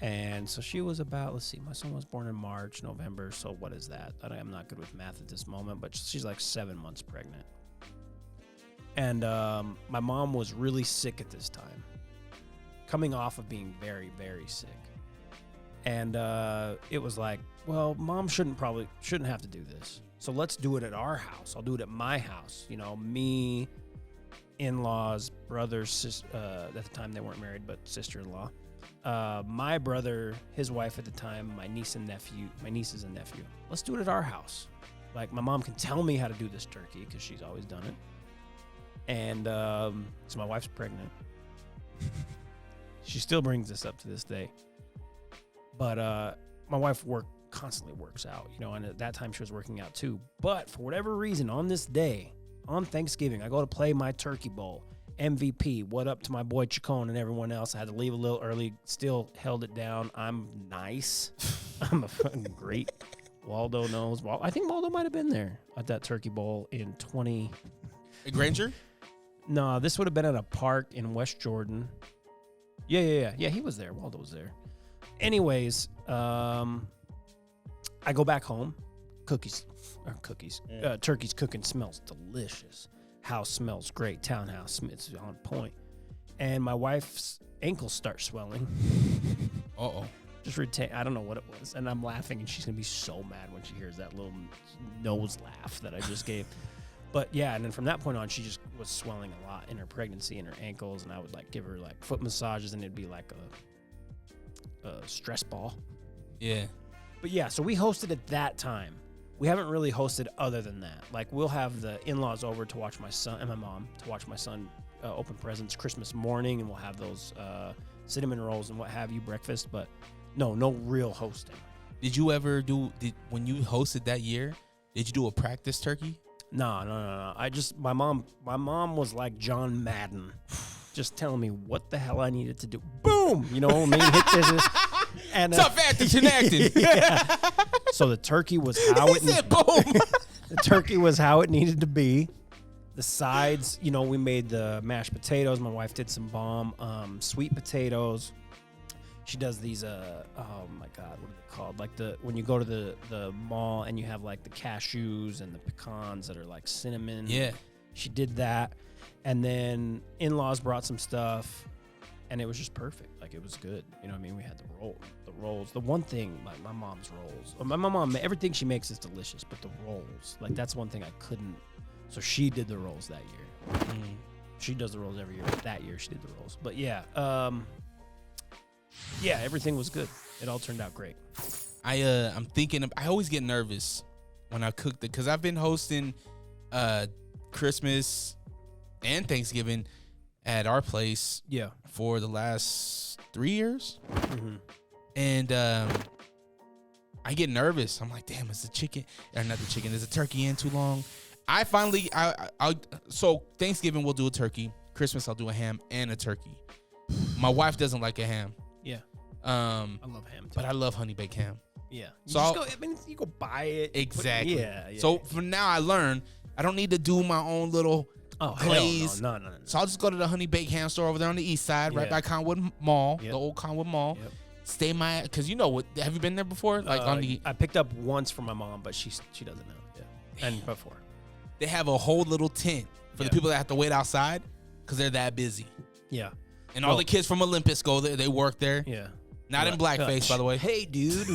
and so she was about. Let's see, my son was born in March, November. So what is that? I'm not good with math at this moment, but she's like 7 months pregnant. And my mom was really sick at this time, coming off of being very, very sick. And it was like, well, mom shouldn't have to do this. So let's do it at our house. I'll do it at my house. You know, me, in-laws, brothers, at the time they weren't married, but sister-in-law. My brother, his wife at the time, my nieces and nephew. Let's do it at our house. Like, my mom can tell me how to do this turkey because she's always done it. And so my wife's pregnant. She still brings this up to this day. But my wife constantly works out, you know, and at that time she was working out too. But for whatever reason, on this day, on Thanksgiving, I go to play my turkey bowl. MVP, what up to my boy Chacon and everyone else. I had to leave a little early, still held it down. I'm nice. I'm a fucking great. Waldo knows. I think Waldo might have been there at that turkey bowl in 20. Granger? No, this would have been at a park in West Jordan. Yeah, he was there. Waldo was there. Anyways, I go back home. Turkey's cooking smells delicious. House smells great. Townhouse, it's on point. And my wife's ankles start swelling. Uh-oh. I don't know what it was. And I'm laughing, and she's going to be so mad when she hears that little nose laugh that I just gave. But yeah, and then from that point on, she just was swelling a lot in her pregnancy, in her ankles, and I would like give her like foot massages, and it'd be like a stress ball. Yeah. But yeah, so we hosted at that time. We haven't really hosted other than that. Like, we'll have the in-laws over to watch my son and my mom to watch my son open presents Christmas morning, and we'll have those cinnamon rolls and what have you, breakfast. But no real hosting. Did you ever when you hosted that year, did you do a practice turkey? No. My mom was like John Madden, just telling me what the hell I needed to do. Boom! You know what I mean? Hit this. And, tough acting, acting. Yeah. So the turkey was how it said boom. The turkey was how it needed to be. The sides, you know, we made the mashed potatoes. My wife did some bomb sweet potatoes. She does these oh my god, what are they called? Like when you go to the mall and you have like the cashews and the pecans that are like cinnamon. Yeah. She did that. And then in-laws brought some stuff and it was just perfect. Like it was good. You know what I mean? We had the rolls. The one thing, like my mom's rolls. My mom, everything she makes is delicious, but the rolls, like that's one thing I couldn't. So she did the rolls that year. She does the rolls every year. But that year she did the rolls. But yeah, yeah, everything was good. It all turned out great. I'm thinking. I always get nervous when I cook because I've been hosting Christmas and Thanksgiving at our place. Yeah. For the last 3 years, and I get nervous. I'm like, damn, is the chicken or not the chicken? Is the turkey in too long? I finally, so Thanksgiving we'll do a turkey. Christmas I'll do a ham and a turkey. My wife doesn't like a ham. Yeah. I love ham too. but I love honey baked ham. Yeah. So you go buy it. Exactly. Yeah. So for now I learned I don't need to do my own little glaze. No. So I'll just go to the honey baked ham store over there on the east side, right by Conwood Mall, the old Conwood Mall. Yep. Stay because you know what? Have you been there before? Like I picked up once from my mom, but she doesn't know. Yeah. And before. They have a whole little tent for the people that have to wait outside because they're that busy. Yeah. And all the kids from Olympus go there. They work there. Yeah. Not in blackface, by the way. Hey, dude.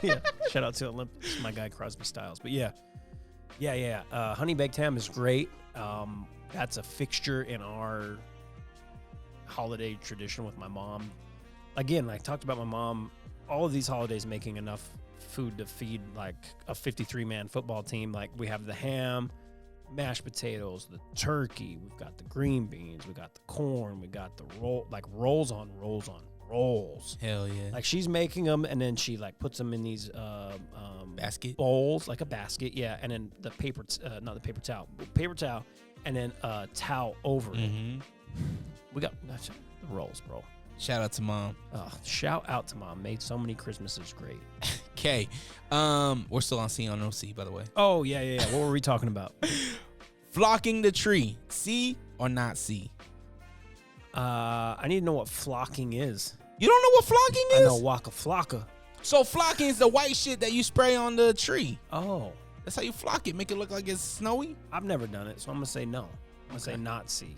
Yeah. Shout out to Olympus, my guy Crosby Styles. But yeah. Honey baked ham is great. That's a fixture in our holiday tradition with my mom. Again, I talked about my mom. All of these holidays making enough food to feed like a 53-man football team. Like we have the ham, mashed potatoes, the turkey, we've got the green beans, we got the corn, we got the rolls on rolls. Hell yeah. Like she's making them and then she like puts them in these basket bowls, like a basket, yeah, and then the paper towel and then towel over it. We got the rolls, bro. Shout out to mom. Shout out to mom. Made so many Christmases great. Okay. We're still on C on OC, by the way. Oh, yeah. What were we talking about? Flocking the tree. C or not C? I need to know what flocking is. You don't know what flocking is? I know Waka Flocka. So flocking is the white shit that you spray on the tree. Oh. That's how you flock it. Make it look like it's snowy. I've never done it, so I'm going to say no. I'm going to say not C.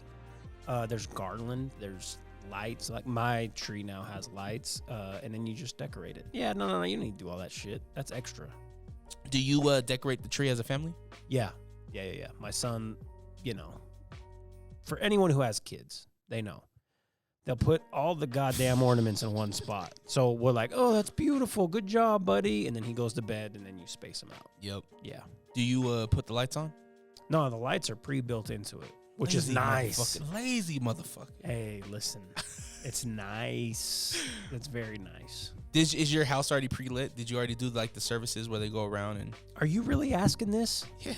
There's garland. There's lights. Like my tree now has lights, and then you just decorate it. Yeah, no, you don't need to do all that shit. That's extra. Do you decorate the tree as a family? Yeah. My son, for anyone who has kids, they know. They'll put all the goddamn ornaments in one spot. So we're like, oh, that's beautiful. Good job, buddy. And then he goes to bed, and then you space him out. Yep. Yeah. Do you put the lights on? No, the lights are pre-built into it, which is nice. Lazy motherfucker. Hey, listen. It's nice. It's very nice. Is your house already pre-lit? Did you already do like the services where they go around and? Are you really asking this? Yeah.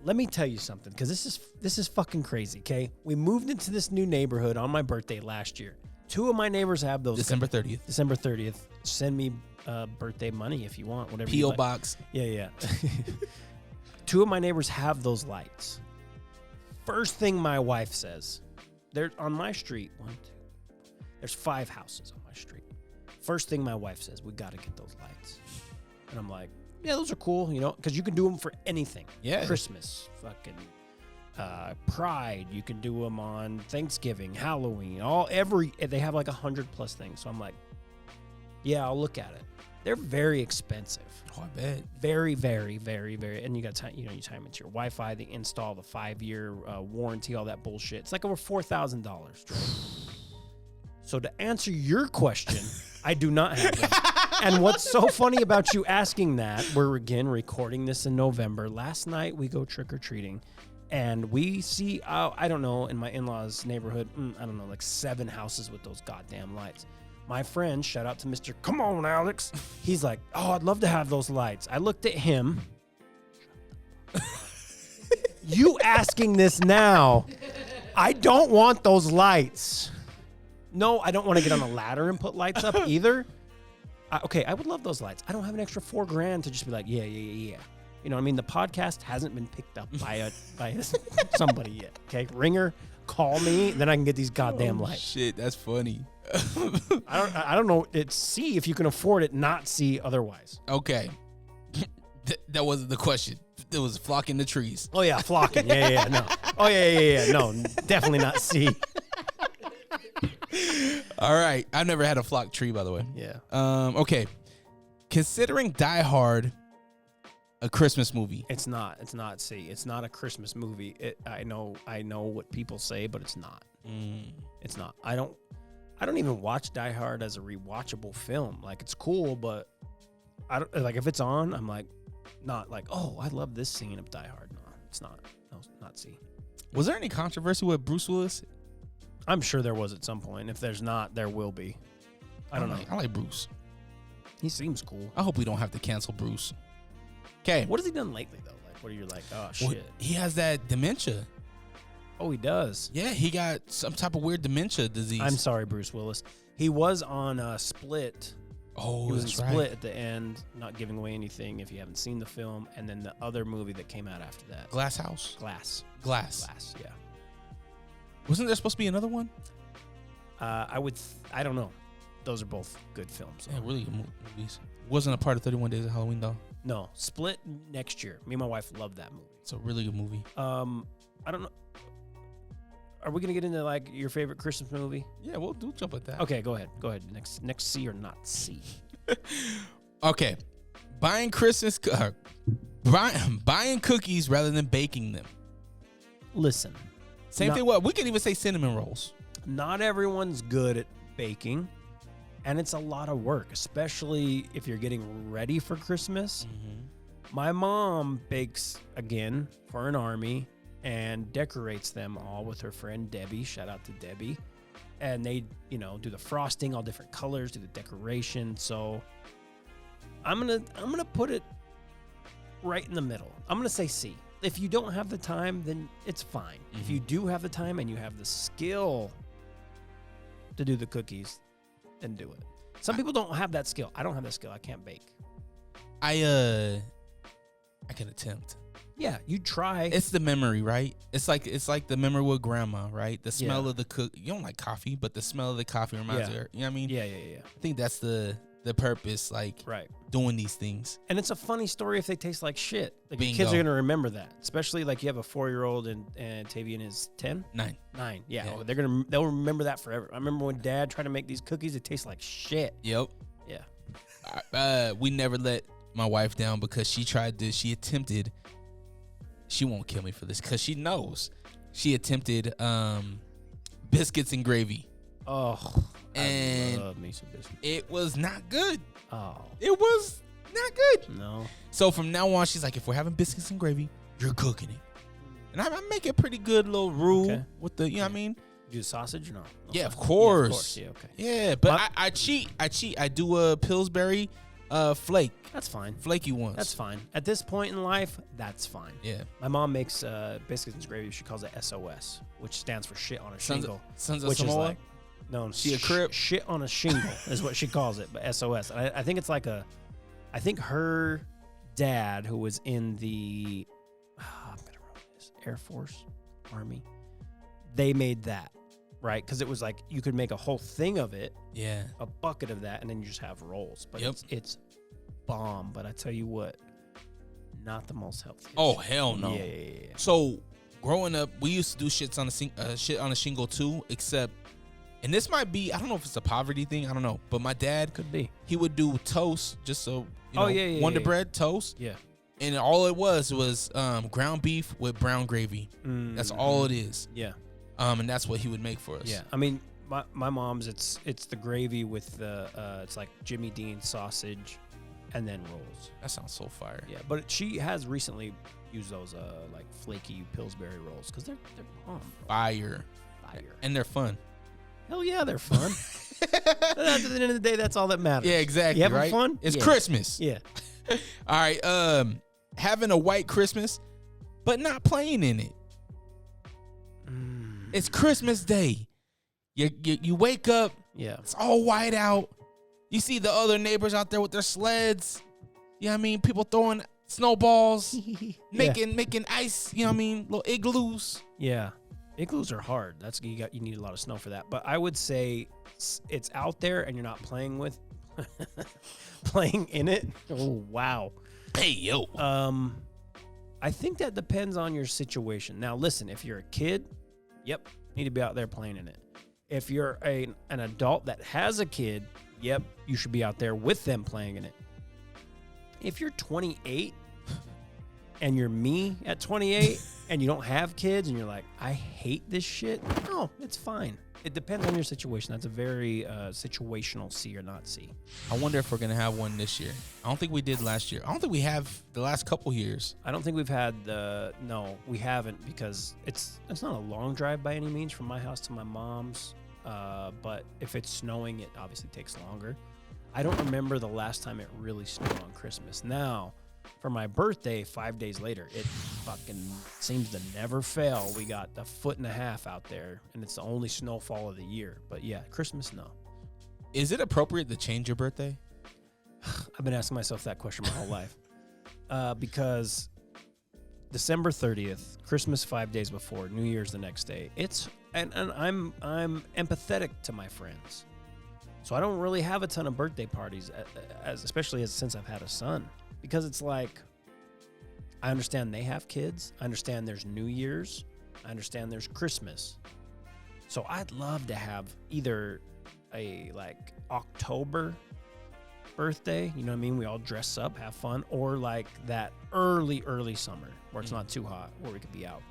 Let me tell you something, because this is fucking crazy. Okay, we moved into this new neighborhood on my birthday last year. 2 of my neighbors have those. December 30th. December 30th. Send me birthday money if you want, whatever. P.O. box. Yeah. 2 of my neighbors have those lights. First thing my wife says, they're on my street. 1, 2. There's 5 houses on my street. First thing my wife says, we got to get those lights. And I'm like, yeah, those are cool, because you can do them for anything. Yeah. Christmas, fucking Pride. You can do them on Thanksgiving, Halloween, they have like 100+ things. So I'm like, yeah, I'll look at it. They're very expensive. Oh, I bet. Very, very, very, very. And you got time, you time into your Wi-Fi, the install, the 5-year warranty, all that bullshit. It's like over $4,000. So to answer your question, I do not have them. And what's so funny about you asking that, we're again recording this in November. Last night we go trick-or-treating and we see, I don't know, in my in-laws' neighborhood, I don't know, like 7 houses with those goddamn lights. My friend, shout out to Mr. Come on, Alex. He's like, oh, I'd love to have those lights. I looked at him. You asking this now. I don't want those lights. No, I don't want to get on a ladder and put lights up either. Okay, I would love those lights. I don't have an extra $4,000 to just be like, yeah. You know what I mean? The podcast hasn't been picked up by somebody yet. Okay, Ringer, call me, then I can get these goddamn lights. Shit, that's funny. I don't know. It's C if you can afford it, not C otherwise. Okay. That wasn't the question. It was flocking the trees. Oh yeah, flocking. Yeah, no. Oh yeah. No, definitely not C. All right. I've never had a flock tree, by the way. Yeah. Okay. Considering Die Hard a Christmas movie. It's not C. It's not a Christmas movie. I know what people say, but it's not. It's not. I don't even watch Die Hard as a rewatchable film. Like, it's cool, but I don't like if it's on, I'm like not like, oh, I love this scene of Die Hard. No, it's not. No, not C. Was there any controversy with Bruce Willis? I'm sure there was at some point. If there's not, there will be. I don't know. I like Bruce. He seems cool. I hope we don't have to cancel Bruce. Okay. What has he done lately, though? Like, what are you like, oh, shit. Well, he has that dementia. Oh, he does? Yeah, he got some type of weird dementia disease. I'm sorry, Bruce Willis. He was on Split. Oh, he was that's in Split right. at the end, not giving away anything if you haven't seen the film. And then the other movie that came out after that. Glass House? Glass, yeah. Wasn't there supposed to be another one? I don't know. Those are both good films. Yeah, really good movies. Wasn't a part of 31 Days of Halloween, though. No, Split next year. Me and my wife love that movie. It's a really good movie. I don't know. Are we gonna get into like your favorite Christmas movie? Yeah, we'll jump at that. Okay, go ahead. Next C or not C? Okay, buying buying cookies rather than baking them. Listen, Same thing. What we can even say cinnamon rolls. Not everyone's good at baking, and it's a lot of work, especially if you're getting ready for Christmas. My mom bakes again for an army and decorates them all with her friend Debbie. Shout out to Debbie. And they, do the frosting, all different colors, do the decoration. So I'm gonna put it right in the middle. I'm gonna say C. If you don't have the time, then it's fine. If you do have the time and you have the skill to do the cookies, then do it. Some people don't have that skill. I don't have that skill. I can't bake. I can attempt. Yeah, you try. It's the memory, right? It's like the memory with grandma, right? The smell of the cook. You don't like coffee, but the smell of the coffee reminds her. You know what I mean? Yeah. I think that's the purpose, like right. doing these things. And it's a funny story if they taste like shit. Like the Bingo. kids are gonna remember that, especially like you have a 4-year-old and Tavian is 10, 9. Yeah, oh, they'll remember that forever. I remember when Dad tried to make these cookies, it tastes like shit. Yep. Yeah. We never let my wife down because she attempted. She won't kill me for this because she knows. She attempted biscuits and gravy. Oh, and I love me some biscuits. It was not good. Oh, it was not good. No. So from now on, she's like, if we're having biscuits and gravy, you're cooking it. And I make a pretty good little rule with the, you know what I mean? Do sausage or not? No yeah, sausage? of course. Yeah, of course. Yeah, okay. Yeah, but I cheat. I do a Pillsbury flake. That's fine. Flaky ones. That's fine. At this point in life, that's fine. Yeah. My mom makes biscuits and gravy. She calls it SOS, which stands for shit on a shingle. Sons of which Samoa? is like, no, she a crip? Shit on a shingle is what she calls it, but SOS. And I think it's like I think her dad, who was in the, I'm gonna ruin this, Air Force, Army, they made that, right? Because it was like you could make a whole thing of it, a bucket of that, and then you just have rolls. But it's bomb. But I tell you what, not the most healthy. Oh hell no. Yeah. So growing up, we used to do shit on a shingle too, except. And this might be, I don't know if it's a poverty thing, I don't know. But my dad, could be, he would do toast, just so, Wonder Bread toast. Yeah. And all it was ground beef with brown gravy. That's all it is. Yeah. And that's what he would make for us. Yeah. I mean, my mom's, it's the gravy with the, it's like Jimmy Dean sausage and then rolls. That sounds so fire. Yeah. But she has recently used those, like flaky Pillsbury rolls because they're bomb. Fire. And they're fun. Hell yeah, they're fun. At the end of the day, that's all that matters. Yeah, exactly. You having right? fun? It's Christmas. Yeah. All right. Having a white Christmas, but not playing in it. It's Christmas Day. You wake up. Yeah. It's all white out. You see the other neighbors out there with their sleds. You know what I mean? People throwing snowballs, making ice. You know what I mean? Little igloos. Yeah. Igloos are hard. You need a lot of snow for that. But I would say it's out there and you're not playing in it. Oh wow. Hey yo. I think that depends on your situation. Now listen, if you're a kid, yep, need to be out there playing in it. If you're an adult that has a kid, yep, you should be out there with them playing in it. If you're 28 and you're me at 28 and you don't have kids and you're like, I hate this shit, no, it's fine. It depends on your situation. That's a very situational see or not see. I wonder if we're going to have one this year. I don't think we did last year. I don't think we have the last couple years. I don't think we've had no, we haven't, because it's not a long drive by any means from my house to my mom's. But if it's snowing, it obviously takes longer. I don't remember the last time it really snowed on Christmas. Now, for my birthday, 5 days later, it fucking seems to never fail. We got 1.5 feet out there, and it's the only snowfall of the year. But yeah, Christmas, no. Is it appropriate to change your birthday? I've been asking myself that question my whole life. Because December 30th, Christmas 5 days before, New Year's the next day. And I'm empathetic to my friends. So I don't really have a ton of birthday parties, especially since I've had a son. Because it's like, I understand they have kids. I understand there's New Year's. I understand there's Christmas. So I'd love to have either a like October birthday, you know what I mean? We all dress up, have fun, or like that early summer where it's not too hot, where we could be out.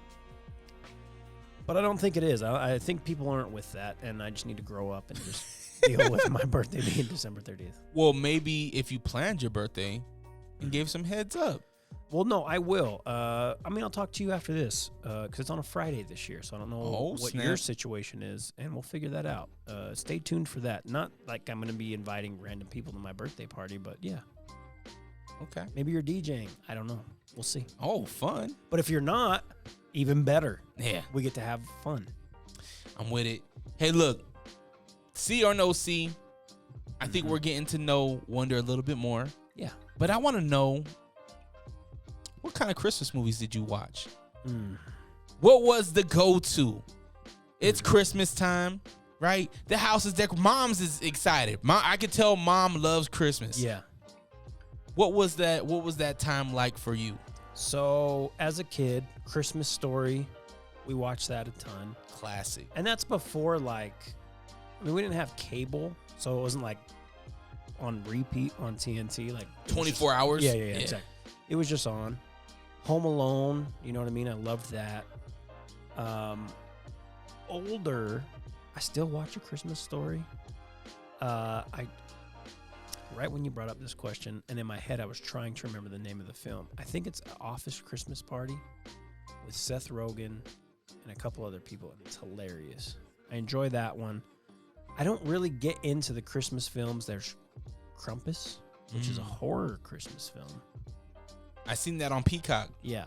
But I don't think it is. I think people aren't with that, and I just need to grow up and just deal with my birthday being December 30th. Well, maybe if you planned your birthday and gave some heads up. Well, no, I will. I'll talk to you after this because it's on a Friday this year, so I don't know what your situation is, and we'll figure that out. Stay tuned for that. Not like I'm going to be inviting random people to my birthday party, but yeah. Okay. Maybe you're DJing. I don't know. We'll see. Oh, fun. But if you're not, even better. Yeah. We get to have fun. I'm with it. Hey, look. See or no see, I think we're getting to know Wonder a little bit more. Yeah. But I want to know, what kind of Christmas movies did you watch? What was the go-to? It's Christmas time, right? The house is decorated. Mom's is excited. I could tell Mom loves Christmas. Yeah. What was that time like for you? So, as a kid, Christmas Story, we watched that a ton. Classic. And that's before, we didn't have cable, so it wasn't like on repeat on TNT, like 24 hours. Yeah, exactly. It was just on. Home Alone, you know what I mean? I loved that. Older, I still watch A Christmas Story. Right when you brought up this question, and in my head I was trying to remember the name of the film. I think it's Office Christmas Party with Seth Rogen and a couple other people, and it's hilarious. I enjoy that one. I don't really get into the Christmas films. There's Krampus, which is a horror Christmas film. I seen that on Peacock. Yeah,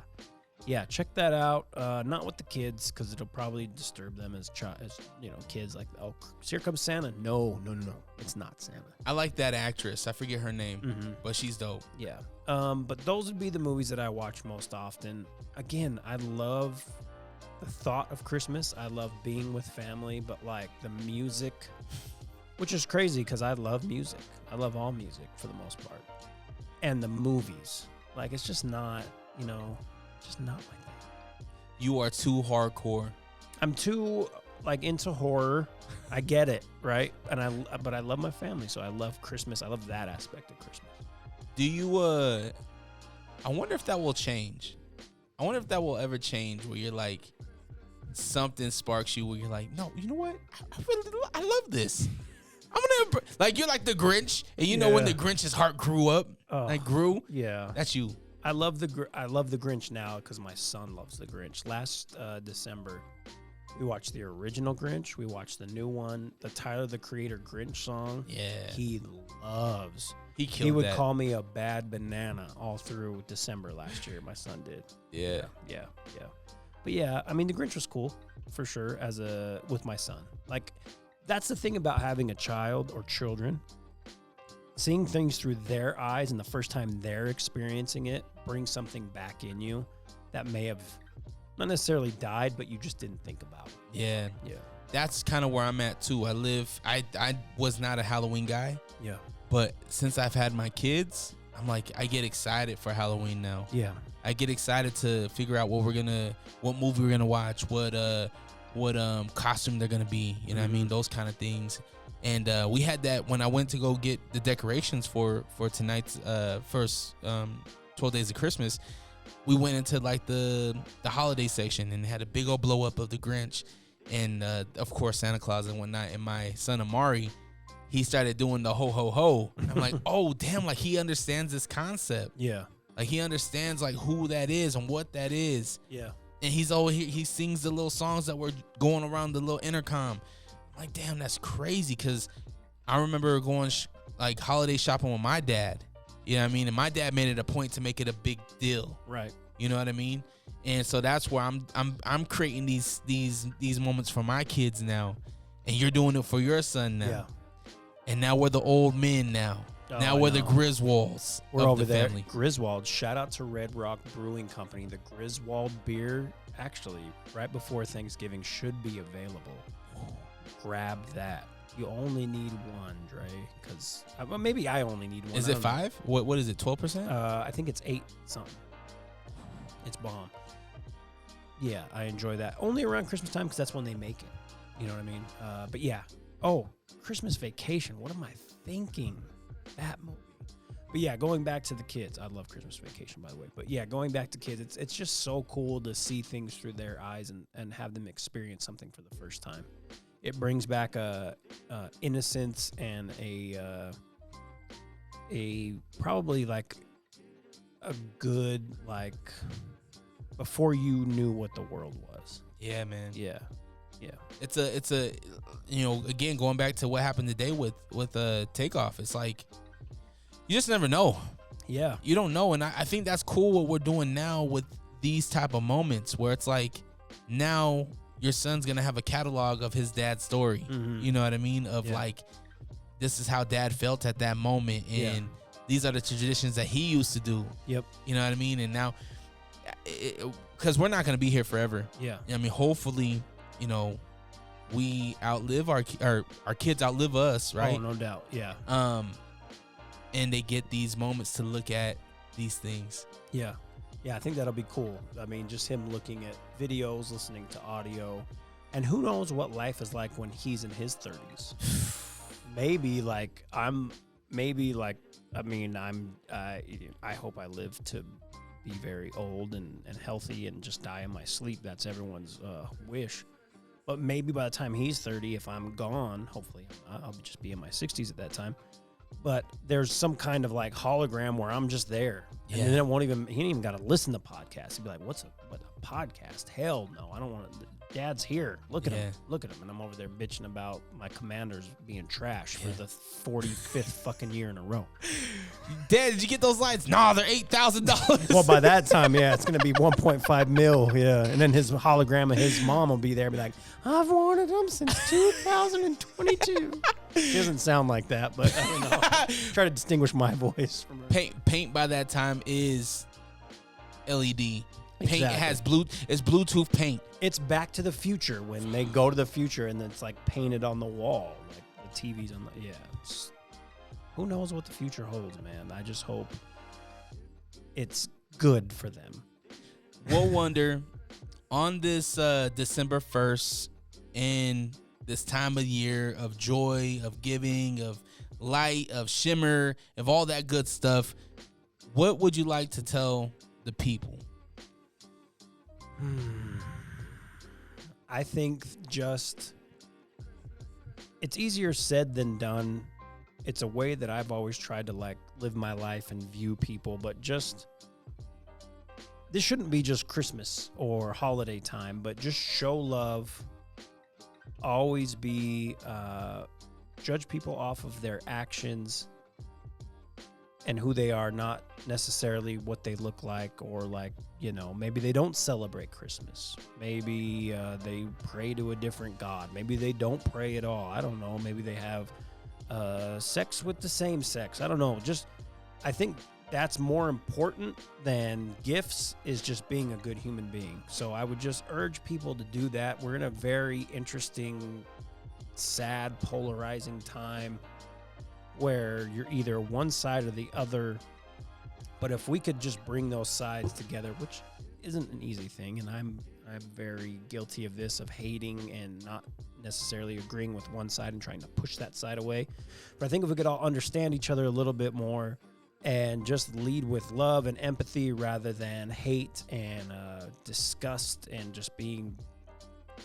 check that out. Not with the kids, because it'll probably disturb them as kids. Like, oh, here comes Santa. No, it's not Santa. I like that actress. I forget her name, but she's dope. Yeah. But those would be the movies that I watch most often. Again, I love the thought of Christmas. I love being with family, but like the music, which is crazy because I love music. I love all music for the most part, and the movies. Like, it's just not, just not like that. You are too hardcore. I'm too into horror. I get it, right? But I love my family, so I love Christmas. I love that aspect of Christmas. Do you I wonder if that will change. I wonder if that will ever change, where you're like, something sparks you where you're like, no, you know what? I love this. I'm gonna you're like the Grinch, and you know when the Grinch's heart grew up, grew. Yeah, that's you. I love the Grinch now because my son loves the Grinch. Last December, we watched the original Grinch. We watched the new one, the Tyler the Creator Grinch song. Yeah, he loves. He would call me a bad banana all through December last year. My son did. Yeah. But yeah, I mean, the Grinch was cool for sure with my son. Like, that's the thing about having a child or children. Seeing things through their eyes and the first time they're experiencing it brings something back in you that may have not necessarily died, but you just didn't think about it. Yeah. Yeah. That's kind of where I'm at too. I was not a Halloween guy, Yeah. but since I've had my kids, I'm like, I get excited for Halloween now. Yeah. I get excited to figure out what movie we're gonna watch, what costume they're gonna be. You know what I mean? Those kind of things. And we had that when I went to go get the decorations for tonight's first 12 Days of Christmas. We went into like the holiday section and had a big old blow up of the Grinch, and of course Santa Claus and whatnot. And my son Amari, he started doing the ho ho ho. And I'm like, oh damn, like he understands this concept. Yeah. Like he understands like who that is and what that is. Yeah. And he sings the little songs that were going around the little intercom. I'm like, damn, that's crazy. Cause I remember going like holiday shopping with my dad. You know what I mean? And my dad made it a point to make it a big deal. Right. You know what I mean? And so that's where I'm creating these moments for my kids now. And you're doing it for your son now. Yeah. And now we're the old men now. Oh, now we're the Griswolds. We're of over the there. family. Griswold. Shout out to Red Rock Brewing Company. The Griswold beer, actually, right before Thanksgiving, should be available. Grab that. You only need one, Dre, because maybe I only need one. Is it 5? What is it? 12%? I think it's 8 something. It's bomb. Yeah, I enjoy that. Only around Christmas time because that's when they make it. You know what I mean? But yeah. Oh, Christmas Vacation. What am I thinking? That movie. But yeah, going back to the kids. I love Christmas Vacation, by the way. But yeah, going back to kids, it's just so cool to see things through their eyes and have them experience something for the first time. It brings back a innocence and a probably like a good, like, before you knew what the world was. Yeah, man. Yeah. Yeah. It's a again, going back to what happened today with Takeoff. It's like you just never know. Yeah. You don't know. And I think that's cool what we're doing now with these type of moments where it's like now your son's going to have a catalog of his dad's story. Mm-hmm. You know what I mean? Of like, this is how dad felt at that moment. And these are the traditions that he used to do. Yep. You know what I mean? And now, because we're not going to be here forever. Yeah. I mean, hopefully, we outlive our kids outlive us, right? Oh, no doubt. Yeah. And they get these moments to look at these things. Yeah. Yeah, I think that'll be cool. I mean, just him looking at videos, listening to audio, and who knows what life is like when he's in his 30s. I hope I live to be very old and healthy and just die in my sleep. That's everyone's wish. But maybe by the time he's 30, if I'm gone, hopefully I'll just be in my 60s at that time. But there's some kind of like hologram where I'm just there. And then he ain't even got to listen to podcasts. He'd be like, what a podcast? Hell no, I don't want to. Dad's here. Look at him. Look at him. And I'm over there bitching about my Commanders being trash for the 45th fucking year in a row. Dad, did you get those lights? Nah, they're $8,000. Well, by that time, it's going to be 1.5 mil. Yeah. And then his hologram of his mom will be there and be like, I've wanted them since 2022. She doesn't sound like that, but I don't know. Try to distinguish my voice from her. Paint by that time is LED. Paint Exactly. has it's Bluetooth paint. It's Back to the Future when they go to the future and it's like painted on the wall, like the TV's on the who knows what the future holds, man. I just hope it's good for them. We'll wonder on this December 1st in this time of year of joy, of giving, of light, of shimmer, of all that good stuff. What would you like to tell the people? I think just it's easier said than done. It's a way that I've always tried to like live my life and view people, but just this shouldn't be just Christmas or holiday time, but just show love. Always be judge people off of their actions and who they are, not necessarily what they look like, or like, maybe they don't celebrate Christmas. Maybe they pray to a different God. Maybe they don't pray at all. I don't know. Maybe they have sex with the same sex. I don't know. Just, I think that's more important than gifts is just being a good human being. So I would just urge people to do that. We're in a very interesting, sad, polarizing time where you're either one side or the other. But if we could just bring those sides together, which isn't an easy thing, and I'm very guilty of this, of hating and not necessarily agreeing with one side and trying to push that side away. But I think if we could all understand each other a little bit more and just lead with love and empathy rather than hate and disgust and just being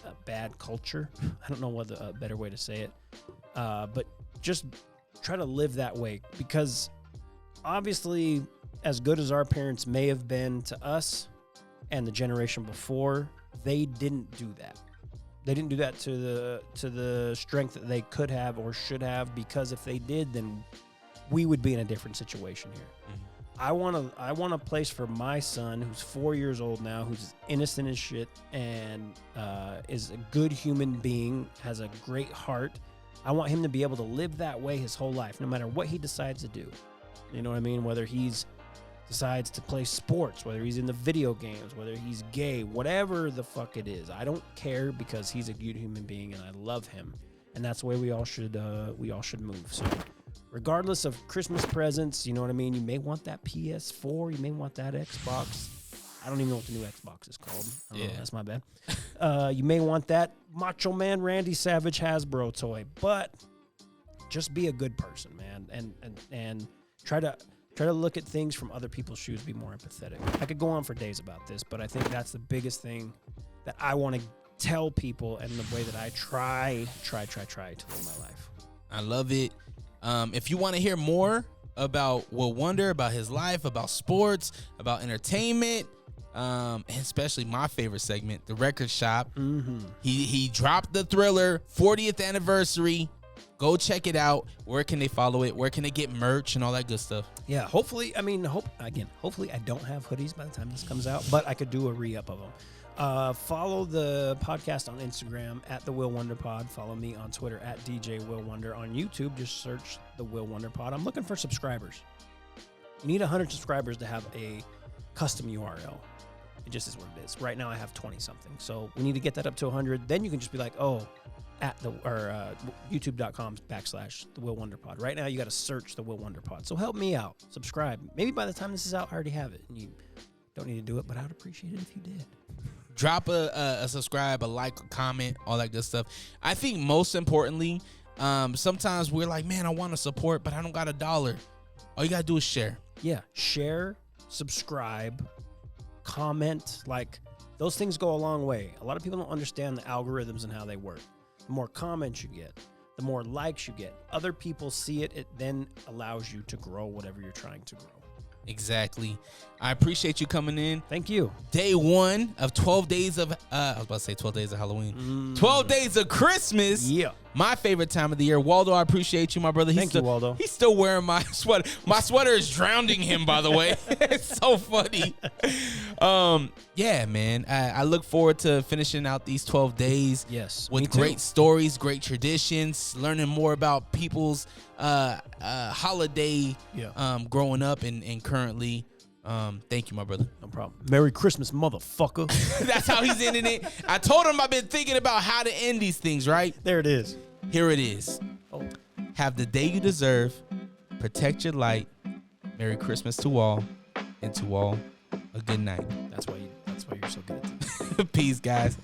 a bad culture. I don't know what a better way to say it. But just try to live that way, because obviously as good as our parents may have been to us and the generation before, they didn't do that. They didn't do that to the strength that they could have or should have, because if they did, then we would be in a different situation here. Mm-hmm. I want a place for my son, who's 4 years old now, who's innocent as shit and is a good human being, has a great heart. I want him to be able to live that way his whole life, no matter what he decides to do. You know what I mean? Whether he's decides to play sports, whether he's in the video games, whether he's gay, whatever the fuck it is. I don't care, because he's a good human being and I love him. And that's the way we all should move. So regardless of Christmas presents, you know what I mean? You may want that PS4, you may want that Xbox. I don't even know what the new Xbox is called. I don't know, that's my bad. You may want that Macho Man Randy Savage Hasbro toy, but just be a good person, man, and try to look at things from other people's shoes, be more empathetic. I could go on for days about this, but I think that's the biggest thing that I want to tell people, and the way that I try to live my life. I love it. If you want to hear more about Will Wonder, about his life, about sports, about entertainment, and especially my favorite segment, the record shop. Mm-hmm. He dropped the Thriller 40th anniversary. Go check it out. Where can they follow it? Where can they get merch and all that good stuff? Yeah, hopefully I don't have hoodies by the time this comes out, but I could do a re-up of them. Follow the podcast on Instagram at the Will Wonder Pod. Follow me on Twitter at DJ Will Wonder. On YouTube, just search the Will Wonder Pod. I'm looking for subscribers. You need 100 subscribers to have a custom URL. It just is what it is. Right now I have 20 something. So we need to get that up to 100. Then you can just be like, youtube.com/the Will Wonder Pod. Right now you got to search the Will Wonder Pod. So help me out. Subscribe. Maybe by the time this is out, I already have it. And you don't need to do it, but I would appreciate it if you did. Drop a subscribe, a like, a comment, all that good stuff. I think most importantly, sometimes we're like, man, I want to support, but I don't got $1. All you got to do is share. Yeah. Share, subscribe, comment. Like, those things go a long way. A lot of people don't understand the algorithms and how they work. The more comments you get, the more likes you get. Other people see it. It then allows you to grow whatever you're trying to grow. Exactly. I appreciate you coming in. Thank you. Day 1 of 12 days of, I was about to say 12 days of Halloween. 12 days of Christmas. Yeah. My favorite time of the year. Waldo, I appreciate you, my brother. Thank you, Waldo. He's still wearing my sweater. My sweater is drowning him, by the way. It's so funny. Yeah, man. I look forward to finishing out these 12 days. Yes. With great stories, great traditions, learning more about people's holiday growing up and currently. Thank you, my brother. No problem. Merry Christmas, motherfucker. That's how he's ending it. I told him I've been thinking about how to end these things, right? There it is. Here it is. Oh. Have the day you deserve. Protect your light. Merry Christmas to all, and to all a good night. That's why you're so good at this. Peace, guys.